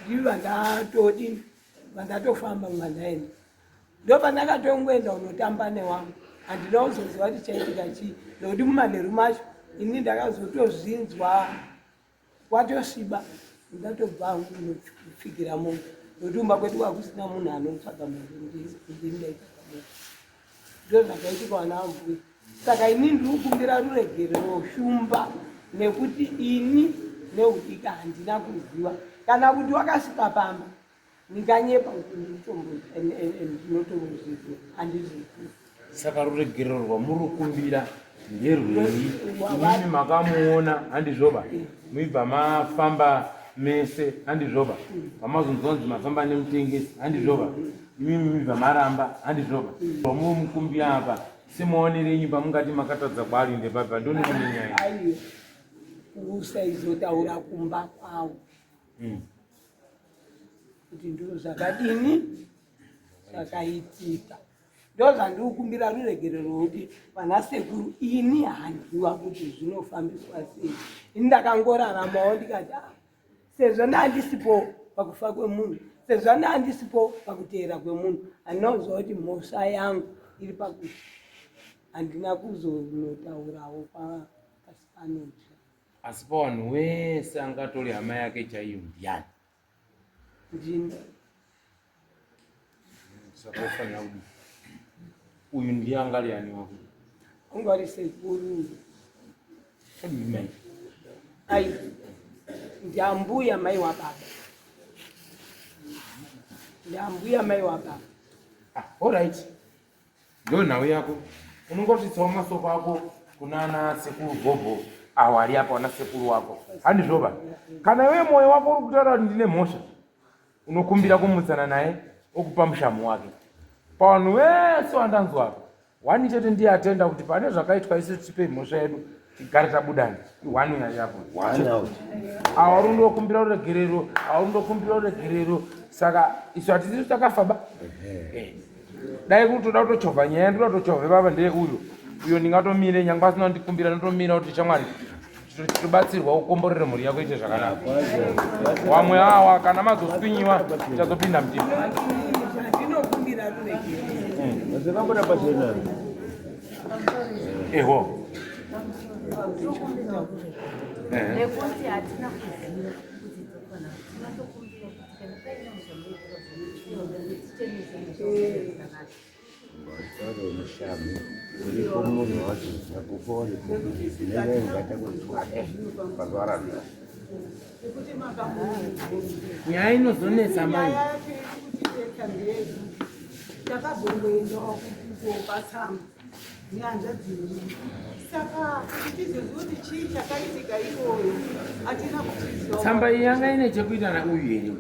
Ndiva ndatodini. Ndatofamba mwandaenda. Ndopandakatongoenda unotamba newangu. Handina kuzoziva kuti chaitika chii. Nekuti mumanheru macho ini ndakazotozvinzwa watosviba. Ndatobva hangu kunopfikira munhu. Nekuti kumba kwedu hakusina munhu anotsvaga munhu. Ndaitsvaga munhu. Ndozvakaitika vana vangu. Saka ini ndiri kukumbira ruregerero shumba. Nekuti ini neudika handina kuziva. Kana kuti wakasvika pamba ndikanyepa kuti ndinotoziva handizivi. Saka ruregerero rwamuri kukumbira nderwei? Imimi makamuona handizvoba. Muibva mafamba mese handizvoba. Pamazonzonzi mafamba nemutengesi handizvoba. Imimi muibva maramba handizvoba. Rwamuri mukumbira apa simuonerenyi pamungati makatadza kwari ndepabva ndonimunenyaya. Usaizotaura kumba kwawo. Kuti ndiro zvakadini zvakaitika. Ndozvandiri kukumbira ruregerero kuti vanasekuru ini handiwa kuti zvinofambiswa sei. Ini ndakangoraramawo ndikati sezvo ndandisipo pakufa kwemunhu, sezvo ndandisipo pakuteera kwemunhu, handinoziva kuti mhosva yangu iri pakuti handina kuzonotaurawo pasi panotsva. Asi pavanhu wese angatori hama yake chaiyo ndiani? Ndini. Saka ufanira kudi uyu ndiye angari ani wako? Ungari sekuru. Kodi mai? Ai. Ndiambuya mai wababa. Ndiambuya mai wababa. All right. Ndo nhau yako. Unongotitsawo masoko ako kunana sekuru Bhobho awari apa wana sekuru wako. Handizvoba. Kana iwe moyo wako uri kutaura kuti ndine mhosva, unokumbira kumutsana naye okupa mushamu wake. Pavanhu vese vandanzwa wani chete ndiye atenda kuti pane zvakaitwa isi tipe mhosva yedu tigare tabudani. Wani yapo. Awa rundokumbira ruregerero, awa rundokumbira ruregerero. Saka isu hatisi takafa ba. Dai kuti toda kutochovha nyaya ndiro tochovhe baba ndeye uyo ndingatomire nyangwe asina ndikumbira ndotomira kuti chamwari tobatsirwa ukomborere mhuri yako ite zvakanaka. Wamwe awa kana mazoswinyiwa tichazopinda mutima. Ndinokumbira ruregerero. Zvakamboda pachena. Eho. Nekuti hatina kuziva kuti tokwana tinatokumbira kuti kana paine Vatoro mushamu uripo munhu wacho nakupori nevenga takutswade pazvarana. Nyaya inozonetsa mai. Takazongoendawo kupatsamba nyanja dzimwe. Saka tichizoziva kuti chii chakaitika iyoyo hatina kuchiziva. Tsamba iyi yanga ine chekuita nauyu here?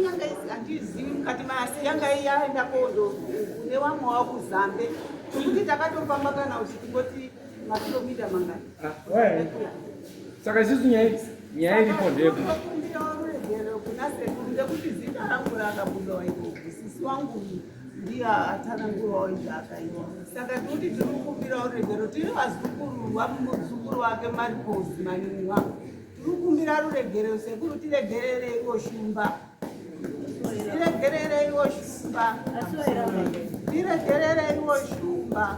Yanga handizivi mukati masi yanga yaenda kozo kune vamwe wavo kuzambe. Kuti takatofamba kana kuti tingoti makilomita mangani saka isusu nyaya iripo ndeko kuna sekuru ndekuti zita rangu rakabudawo ikoku sisi wangu ndiye atsanangurawo izvaakaiwa saka tikuti tiri kukumbirawo ruregero tiri vazukuru vamuzukuru wake mariposi manini wangu tiri kukumbira ruregero sekuru tiregerereiwo shumba tiregerereiwo shumba tiregerereiwo shumba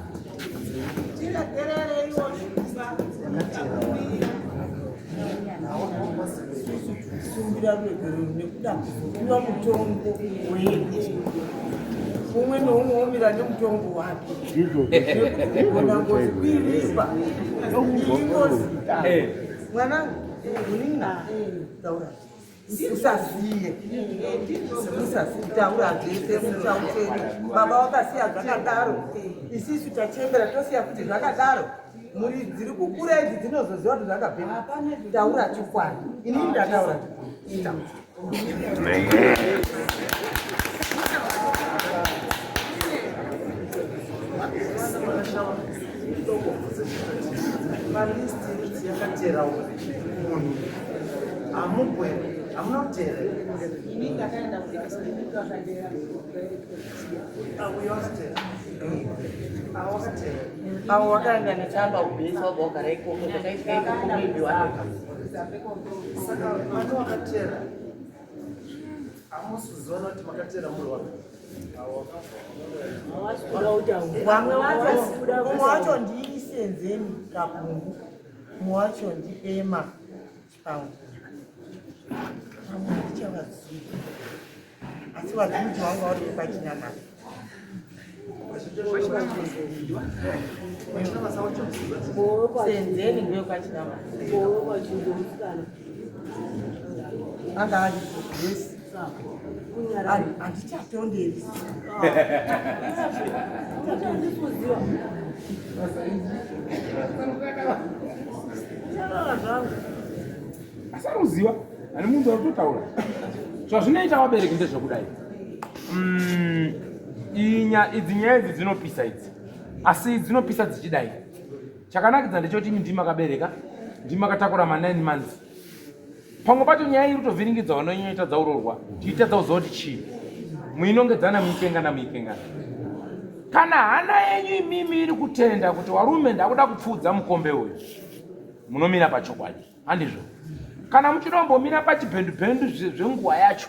tiregerereiwo shumba kusumbira ruregero nekuda kuzopiwa mutombo wedu umwe neumwe womira nemutombo wake gona ngozvikwiripa ingozita mwana uninga taura usaziye taura zvese muchaucheni baba wakasiya zvakadaro isisu tachembera tosiya kuti zvakadaro muri dziri kukura idzi dzinozoziva kuti zvakapera taura chikwani inini ndataura malisti yakatera munhu hamuna kutera avo vakaenda nechamba ubhesi wabva wagara ikoko takaisika ikoko muibi watoka saka vano vakatera hamusi kuziona kuti makatera muri umwe wacho ndiisenzeni kapungu umwe wacho ndiema chipangu amwe handichavazivi asi vazhinji vanga vari pachinyamata senzeni ngeyo pachinyamata anga ari kugesi handichatonderi asaruziva ani munhu akutotaura zvazvinoita vabereki ndezvekudai idzi nyaya idzi dzinopisa idzi asi dzinopisa dzichidai chakanakidza ndechoti imi ndimakabereka ndimakatakura ma9 months pamwe pacho nyaya iri kutovhiringidza vanonyoita dzaurorwa tiita dzauziva kuti chii muinongedzana muikengana kana hana yenyu imimi iri kutenda kuti warume ndakuda kupfudza mukombe uyu munomira pachokwadi handizvo kana muchinombomira pachibhendubhendu zvenguva yacho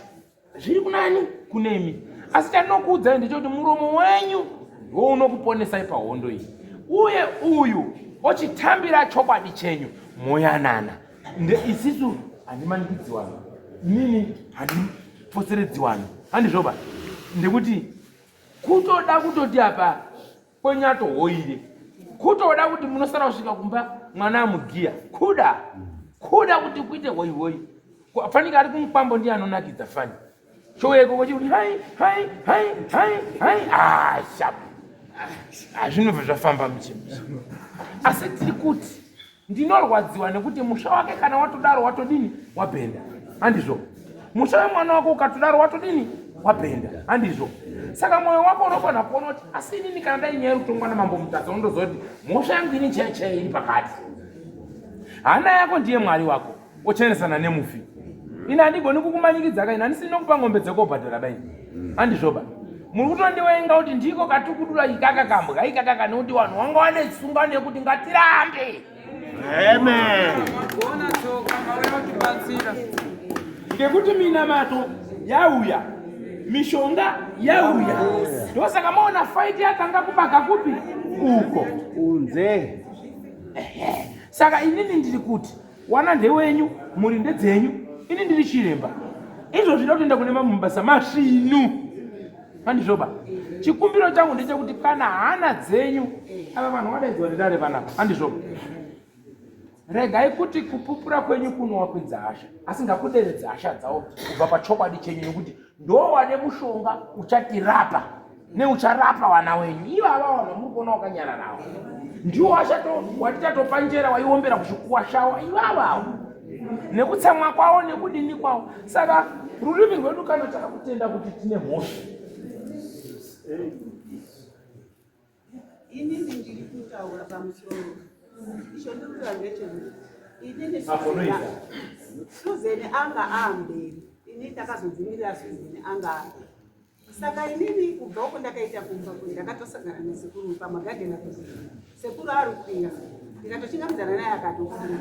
zviri kunani kunemi asi chandinokuudzai ndechoti muromo wenyu ndounokuponesai pahondo iyi uye uyu ochitambira chokwadi chenyu moyanana isisu handimanikidzwi wanu inini handiposeredzi wanu handizvoba ndekuti kutoda kutoti apa kwenyatohoire kutoda kuti munosara kusvika kumba mwana amugiya kuda kuti kuite hoihoi fanika ari kumupambo ndiye anonakidza fani choeko kochikuti hai shapu zvinobva zvafamba muchimbi asi tiri kuti ndinorwadziwa nekuti musha wake kana watodaro watodini wabhenda handizvo musha wemwana wako ukatodaro watodini wabhenda handizvo saka mwoyo wako unofanira kuona kuti asi inini kana ndainyaya rutongwa namambo mutadza unondoziva kuti mhosva yangu ini chaichai iri pakati hana yako ndiye mwari wako ochenesana nemufi ini handigoni kukumanyikidza kaini handisina kupa ng'ombe dzekobhadhara baini handizvoba muri kutondiwenga kuti ndiko katikudura ikaka kambwa ikaka nekuti vanhu vanga vane tsunga nekuti ngatirambe ngekuti minamato yauya mishonga yauya ndosaka maona faiti yakanga kubaka kupi uko kunze saka inini ndiri kuti wana ndewenyu muri ndedzenyu ini ndiri chiremba izvo zvida kutoenda kune mabasa masvinu handizvoba chikumbiro changu ndechekuti kana hana dzenyu ava vanhu vadaidzwa ndidare panapa handizvoba regai kuti kupupura kwenyu kunowakwidza hasha asi ngakuderedza hasha dzavo kubva pachokwadi chenyu nekuti ndowane mushonga uchatirapa neucharapa vana wenyu ivo ava vanhu muri kuona wakanyara navo ndiwo watichatopa njera waiombera kuchikuwa shawa ivavavo nekutsamwa kwavo nekudini kwavo saka rurimi rwedu kana takakutenda kuti tine mhosva inini ndiri kutaura pamusoro isho ndikuta ngechekuti inini Aponoita. Suzeni anga amberi ini ndakazodzimirira Suzeni anga saka inini kubva uko ndakaita kumba kuti ndakatosangana nesekuru pamagadhena kuti sekuru ari kukwira ndikatochingamizana naye akatokura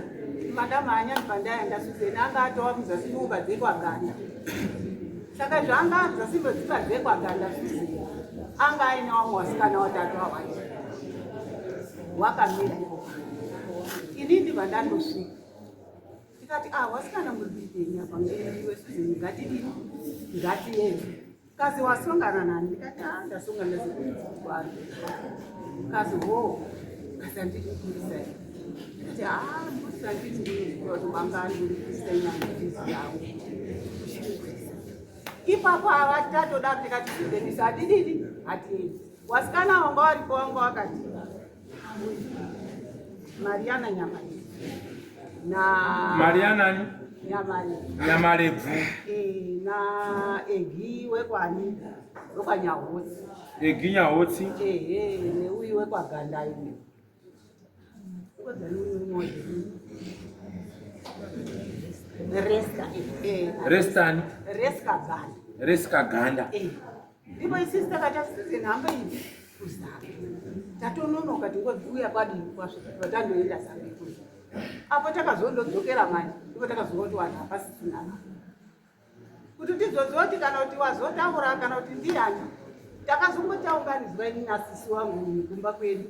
madama anyani pandaenda Suzeni anga atova muzasi nyumba dzekwaganda saka zvanga zvasimbo dzimba dzekwaganda Suzeni anga aine wamwe wasikana watatu wawaita wakamira ini ndibva ndandosvika tikati wasikana murikuitei apa ngeiwe Suzeni ngatidini ngatiende kazi wasongana nani ndikati ndasongana nezekuari kazi ho kazi handiti kurisai ndikati mburisa nditi ndinoziva mangani uri kurisai nanditizi yangu ipapo avatatoda tikati Suzeni hatidini hatiendi wasikana wanga waripo wanga wakati Mariana Nyamarevu Mariana Nyamarevu na Egi wekwani wekwanyahotsi Egi Nyahotsi neuyu wekwaganda iwe Reska Ganda ndipo isisi takati Suzeni hamba ivi kuzaka tatononoka tingodziuya kwadi kwatandoenda sabekuru apo takazondodzokera manje ipo takazoti vanhu hapasisina kuti tizodzoti kana kuti wazotaura kana kuti ndiani takazongotaunganidzwa ini nasisi wangu kumba kwedu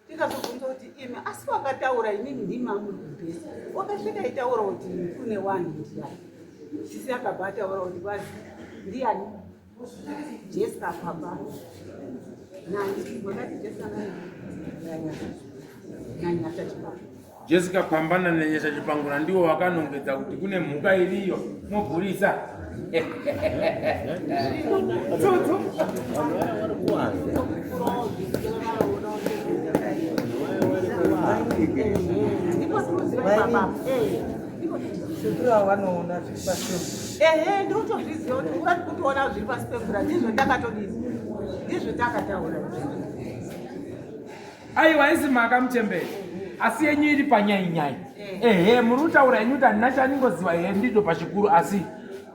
tikazobvunza kuti imi asi wakataura inini ndimamuri kumbesa wakasvika itaura kuti kune wanhu ndiani sisi akabva ataura kuti kwazi ndiani Jessica Papa Jessica Pambana nenyesha chipangura ndiwo wakanongedza kuti kune mhuka iriyo mobhurisa vanoona ndinotozviziva kuti urati kutoona zviri pasi pemvura ndizvo ndakatodii ndizvo takataura aiwa isi makamuchembera asi yenyu iri panyainyai muri kutaura yenyu kuti handina chaningoziva here ndicho pachikuru asi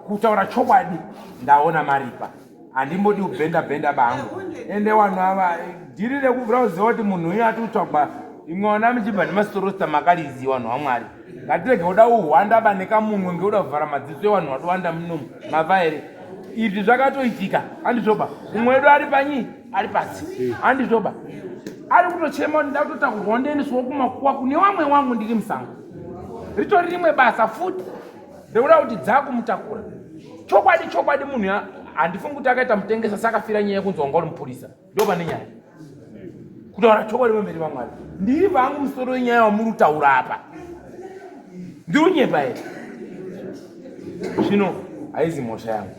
kutaura chokwadi ndaona maripa handimbodi kubhenda bangu ende vanhu ava dhiri rekubvira kuziva kuti munhu uyu ati kutsvagwa imweona muchibva nemastorosita makariziva vanhu vamwari ngatirege kuda uhwanda nekamumwe ngekuda kuvhara madziso evanhu vatowanda munomu mava here izvi zvakatoitika handizvoba umwe wedu ari panyi ari pasi handizvoba ari kutochema kuti nda kutotakurwa ndoendeswawo kumakuwa kune wamwe wangu ndiri musango ritori rimwe basa futi rekuda kuti dzakumutakura chokwadi munhu handifungi kuti akaita mutengesa sakafira nyaya yekunzi wanga uri mupurisa ndo pane nyaya kutaura chokwadi pamberi pamwari ndiri vangu musoro wenyaya wamuri kutaura apa ndiri unyepa here zvino haizi mhosva yangu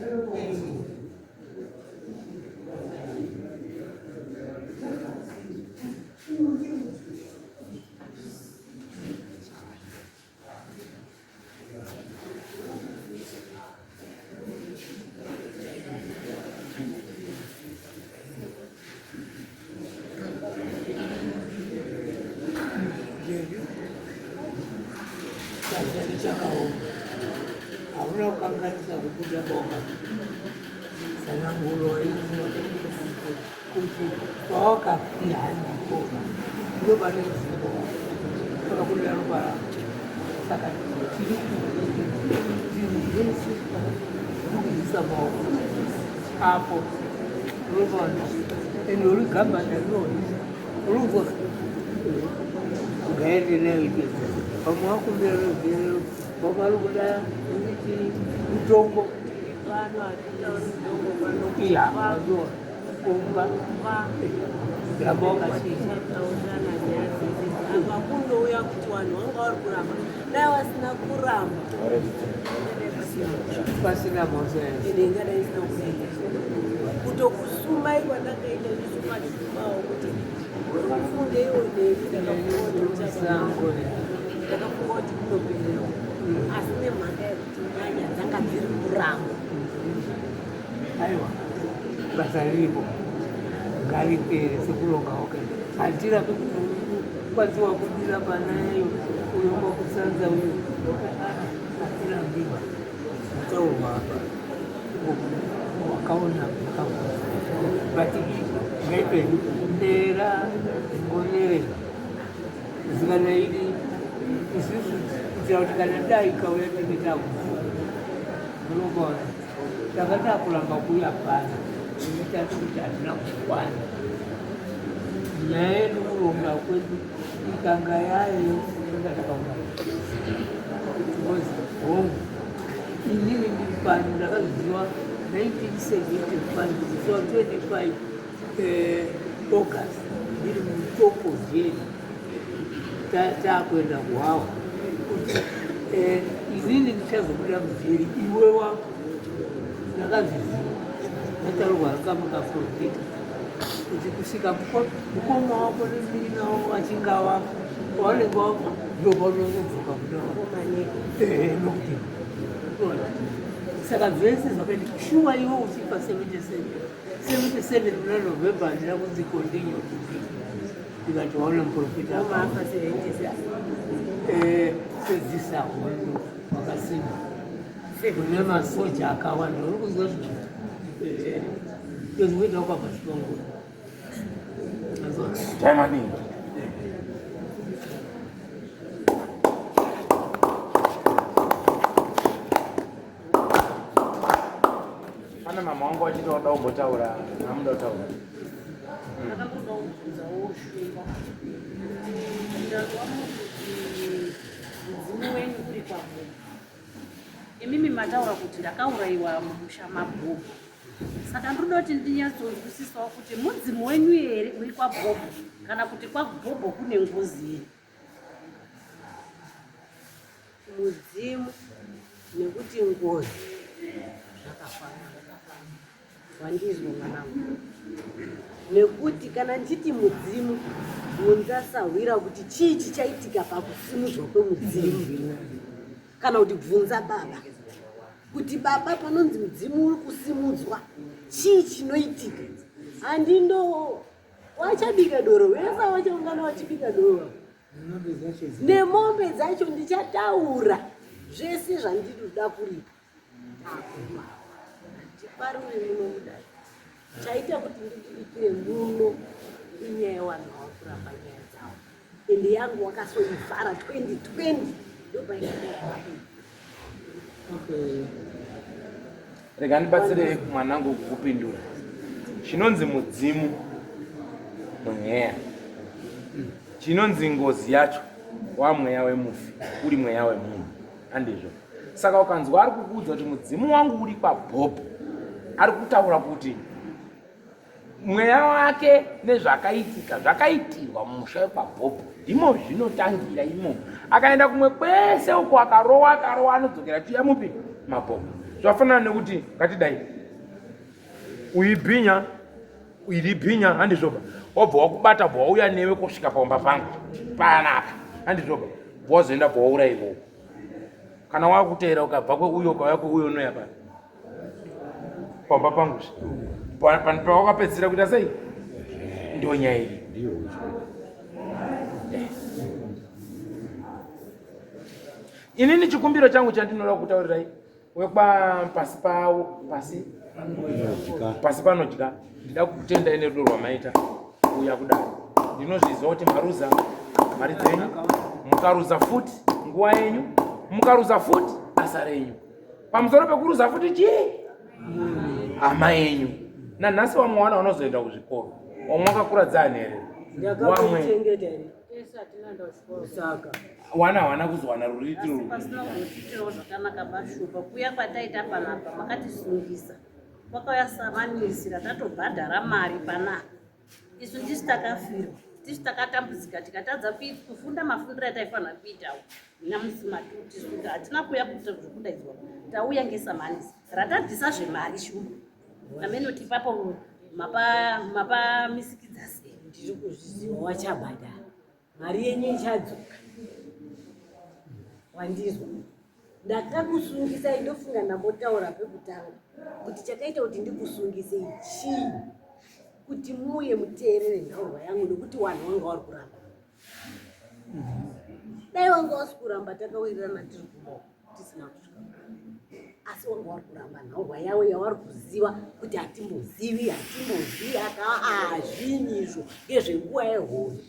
Hauna kukanganisa kukuja bonga sana ngulo kuti wakafia ndikona ndio bale kwa kule roba saka tiri hapo roba ndio ligamba ndio rugo gaende leo kama kumbele Babalu kuda ini udongo bano atita udongo bano iya bado kumba ya boga sisi tauzana nyasi amakundo uya kutwani wanga uri kuramba dawa sina kuramba pasina moze idenga da isina kuenda kutokusuma iwa ndakaita kusuma disumao kuti ufunde iwo ndezi ndakakuona zangu ndakakuona kunopelera asine mhaka yekuti nyanya dzanga dziri kuramba aiwa basa riripo ngaripere sekuronga oke handirape kuti kwati wakudira panayo uyo wakusanza uyo atirambiwa ataurwa apa wakaona bati ngaipedu ndera ngonerera zikana ili isusu kuitira kuti kana dai kauya tinetakufa unobona takada kuramba kuya pana imitatu kuti hatina kukwana nyaya yedu kuronga kwedu ikanga yayo inga takaunga hongu inini ndiri pano ndakaziva 1975 ziva 25 August ndiri mutoko zvedu takuenda kuhawa inini ndichazobuda mujeri iwe wako ndakazviziva nataurwa rakamakaprofita kuti kusvika mukoma wako nemininawo achinga wako waunenge wako ndopaunongodzoka nokuti saka zvese zvakaiti shuwa iwe uchipa 77 muna November handina kunzi continue ndikati waona muprofita amafa 77 sedzisa hondo wakasimba kune masoja akawanda uri kuzwa zvino ndozvinoita kwabva chitongoro Maningi. Ana mama wangu wachitoda kumbotaura namuda kutaura. Imimi mataura kuti ndakaurayiwa mumusha mabhuku. Saka ndoda kuti ndinyatsonzwisisawo kuti mudzimu wenyu here uri kwaBhobho kana kuti kwaBhobho kune ngozi here. Mudzimu nekuti ngozi zvakafanana. Wandizwa mwanangu. Nekuti kana ndichiti mudzimu munzasahwira kuti chii chichaitika pakusimudzwa kwemudzimu kana kuti bvunza baba kuti baba panonzi mudzimu uri kusimudzwa chii chinoitika. Handindo wachabika doro wese wachaungana wachibika doro nemombe dzacho ndichataura zvese zvandinoda kuripa ndiparure muno mudai chaita kuti ndibikire muno inyaya yevanhu vakuramba nyaya dzavo ende yangu wakasoivhara 2020 Rega ndibatsire mwanangu kupindura. Chinonzi mudzimu mweya. Chinonzi ngozi yacho wa mweya wemufi uri mweya wemunhu. Andizvo. Saka ukanzwa ari kukuudza kuti mudzimu wangu uri kwaBhobho, ari kutaura kuti mweya wake nezvakaitika zvakaitirwa mumusha wepaBhobho ndimo zvinotangira imo. Akaenda kumwe kwese uko akarowa anodzokera tuya mupi maBhobho. Zvafanana nekuti ngatidai uibhinya uiribhinya handizvoba wabva wakubata bva wauya newe kusvika paumba pangu panapa handizvoba wazoenda bva waurayiwo kana wakuteera ukabva kweuyo ukauya kweuyo noya pa paumba pangu pawakapedzisira kuita sei ndio nyaya iri. Inini chikumbiro changu chandinoda kutaurirai wekwa pasi panodya ndida kutenda ine rudo rwamaita kuuya kudai ndinozviziva kuti maruza mari dzenyu mukaruza futi nguva yenyu mukaruza futi basa renyu pamusoro pekuruza futi chii hama yenyu nanhasi wamwana unozoenda kuzvikoro wamwakakura dzanhere wamwe wana hawana kuzowana ruritiro pasina kuitirawo zvakanaka mashupa kuya kwataita panapa makatisungisa kwakauya samanisira tatobhadhara mari panapa isu ndisi takafirwa tisi takatambudzika tikatadza kufunda mafundiro ataifanira kuitawo namusimatuti kuti hatina kuya kuita zvokudaidzwa tauya ngesamanisi ratadhisa zvemari shumba amenoti ipapo mapa misikidza sei ndiri kuzviziva wachabhadhara mari yenyu ichadzoka. Wandizwa ndakakusungisai ndofunga ndambotaura pekutanga kuti chakaita kuti ndikusungisei chii kuti muye muteerere nhaurwa yangu nekuti wanhu wanga wari kuramba dai wanga wasi kuramba takawirirana tiri kubo tisina kusvika, asi wanga wari kuramba nhorwa yawo yawari kuziva kuti hatimbozivi zvinyizvo ngezvenguva yehondo.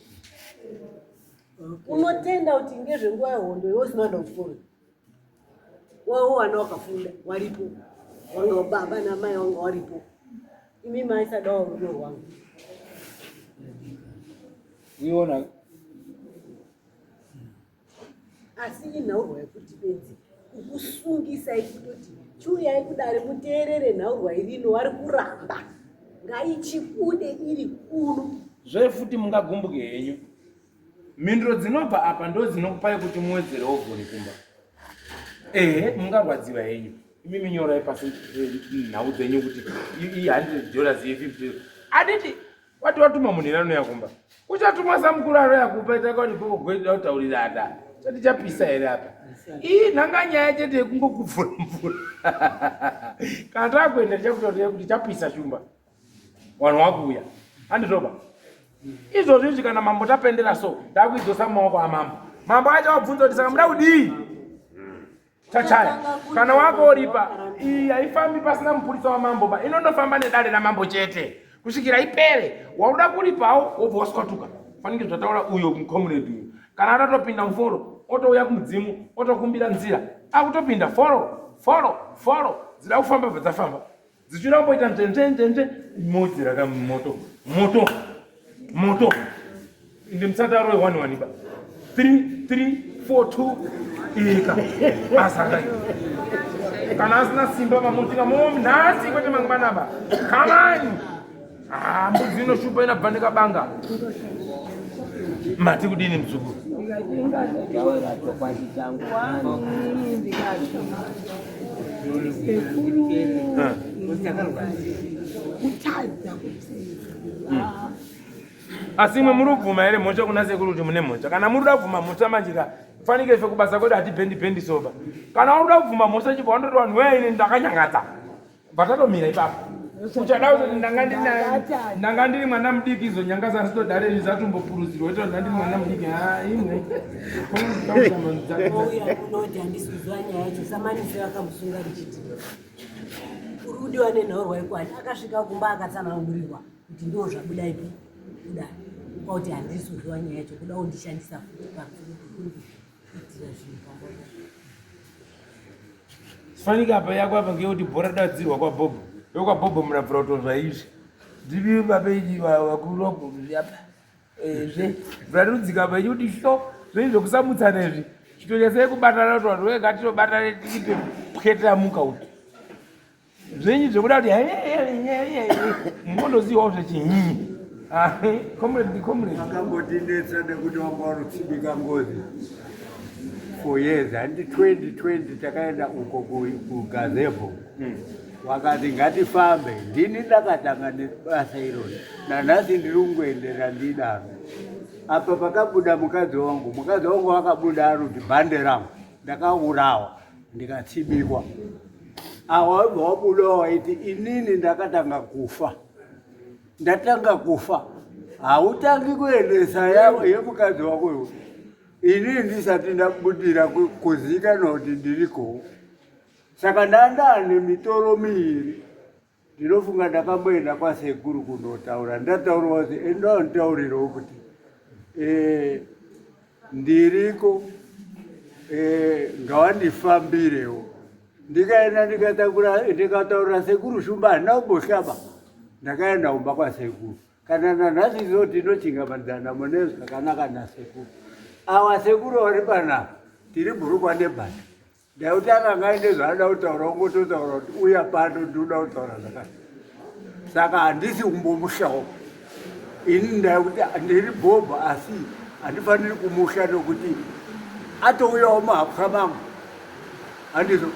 Unotenda kuti ngezvenguva yehondo iwe usinoda kufunda, wawo wana wakafunda waripo, wanga baba namai wanga waripo, imi maisadawo rudo rwangu. Iona asi inhaurwa yekuti bedzi kukusungisai kutoti chiuyai kudare muteerere nhaurwa irino wari kuramba ngaichikude iri kuno zvefuti mungagumbuke henyu. Mhinduro dzinobva apa ndo dzinokupai kuti muwedzere ogoni kumba. Mungarwadziwa henyu. Imi minyorai pasi nhau dzenyu kuti $100 $50. Aditi watuma munhu inanoya kumba. Uchatuma samukuru yakupa itakati kugwedera kutaurira ata. Chati chapisa here apa. Nhanga nyaya chete yekungokuvhura mvura. Kana takuenda chakutorea kuti chapisa shumba. Wanhu wakuuya. Handitoba. Izvozvi kana mambo tapendera so ndakuidzosa mumaoko amambo. Mambo acho wabvunza kuti saka muda kudii? Chachaya. Kana wako uripa, haifambi pasina mupurisa wamambo ba. Inondofamba nedare ramambo chete. Kusvikira ipere, wauda kuripawo wobva waswatuka. Fanike zvataura uyo mucomrade uyu. Kana atatopinda muforo, otouya kumudzimu, otokumbira nzira. Akutopinda follow. Dzida kufamba dzafamba. Dzichida kumboita njenjenjenje, imodzi rakamoto. Moto. Inde msataro we 1 ba. 3 4 2 ika. Asaka. Kana asina simba mamutika nasi kwete mangwana ba. Come on. Mbudzi inoshupa inabvanika banga. Mati kudini mzukuru? Asi mwe muri kubvuma here mhosva kuna sekuru kuti mune mhosva? Kana muri kuda kubvuma mhosva manjika fanike ife kubasa kwedu hatipendi soba. Kana uri kuda kubvuma mhosva chibva wandoti vanhu wei ndakanyangadza. Batatomira ipapo. Uchada kuti ndanga ndiri mwana mudiki izo nyanga dzasitodare zvatombopurudzirwa kuti ndandi mwana mudiki. Imwe. Uya kunoti handisizwa nyaya yacho samanisi vakamusunga richiti. Urudiwa nenhorwa yekwani akasvika kumba akatsanangurirwa kuti ndo zvabuda ipi kuda kwauti handisizwa nyaya yacho kuda kundishandisa futi kuitira zvinhu pamwe. Fanike apa yako apa ngekuti bhora dadzirwa kwaBhobho. Kwabhobho murabvura kutonzwa izvi. Ndiri vapeji vakuru vabhobho apa. Zvarudzika apa kuti sho zvinhu zvokusamutsana izvi. Chitonyasai kubatana kuti vanhu vega tinobatana tichipe pwetera muka uti. Zvinhu zvokuda kuti munondozivawo zvechinyinyi. Comrade. Akambotidetsa nekuti wanga warutsibika ngozi. For years, handi 2020 takaenda uko kugazebo. Wakati ngatifambe, ndini ndakatanga nebasa ironi. Nanhasi ndiri kungoendera ndidaro. Apa pakabuda mukadzi wangu wakabuda aroti bhande rangu. Ndakaurawa, ndikatsibikwa. Awa wabuda waiti inini ndakatanga kufa. Ndatanga kufa. Hautangi kuendesa yemukadzi wako. Ini ndisati ndabudira kuzikanwa kuti ndiriko. Saka ndandane mitoro miiri. Ndinofunga ndakamboenda kwasekuru kunotaura. Ndataurawo kuti ndontaurirawo kuti ndiriko ngawandifambirewo. Ndikaenda ndikataurira sekuru shumba handina kumboshaba. Ndakaenda kumba kwasekuru. Kana nanhasi zoti ndochingamadzana mune zvakanaka nasekuru. Awa sekuru vari panapa tiri bhurukwa nebhanda. Ndauti akangaine zvaada kutaura ungototaura kuti uya pano ndinoda kutaura zvakati. Saka handisi kumbomushawo. Ini ndakuti ndiri Bhobho asi handifaniri kumusha nokuti atouyawo mahapwa mangu. Handizvo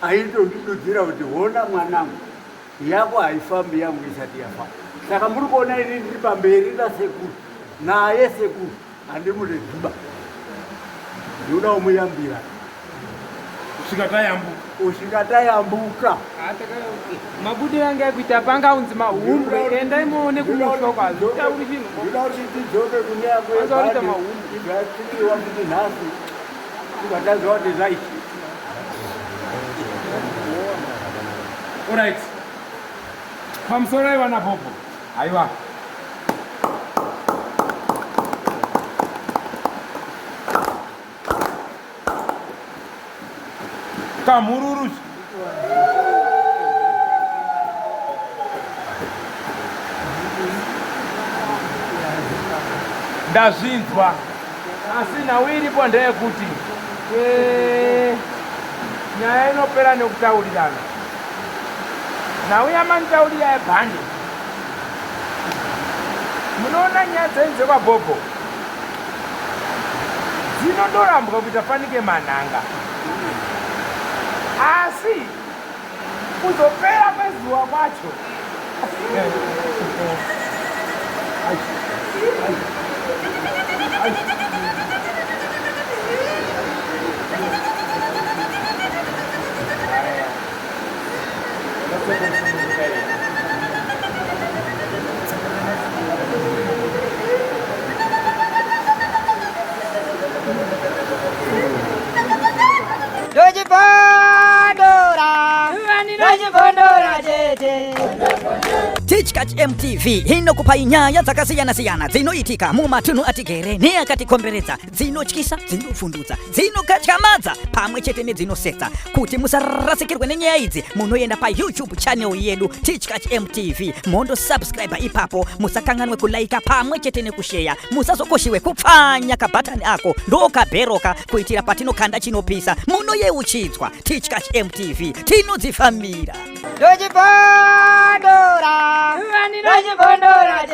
aitondidudzira kuti hona mwanangu yako haifambi yangu isati yafa. Saka muri kuona ini ndiri pamberi nasekuru naye sekuru handimudi dhiba. Ndinoda kumuyambira. usvika tayambuka. Mabudo yangu ekuita panga unzi mahumbwe endai muone kumushoka zvitauri chinhu. Ndinoda kuti tidzoke kune amwe zvatikiwa kuti nhasi tikatazwa kuti zvaiti. Alright. Pamusoro iwana popo. Aiwa. Kamururu. Ndazvinzwa. Asi nawe iripo ndeyekuti nyaya inopera nekutaurirana. Nawe yamanitaurira yebhande. Munoona nyaya dzenze kwaBhobho. Dzinondorambwa kuti afanike manhanga. Asi kuzopera kwezuva kwacho Teachkach MTV inokupa inyaya dzakasiyana-siyana dzinoitika mumatunhu atigere neakatikomberedza, dzinotyisa, dzinofundutsa, dzinokatyamadza pamwe chete nedzinosetsa. Kuti musarasikirwe nenyaya idzi, munoenda paYouTube channel yedu Teachkach MTV, mondo subscribe ipapo, musakanganwe kulaika pamwe chete nekusheya, musazokoshiwe kupfanya kabhatani ako ndokabheroka kuitira patinokanda chinopisa munoyeuchidzwa. Teachkach MTV tinodzifambira. Dojibondora, Dojibondora,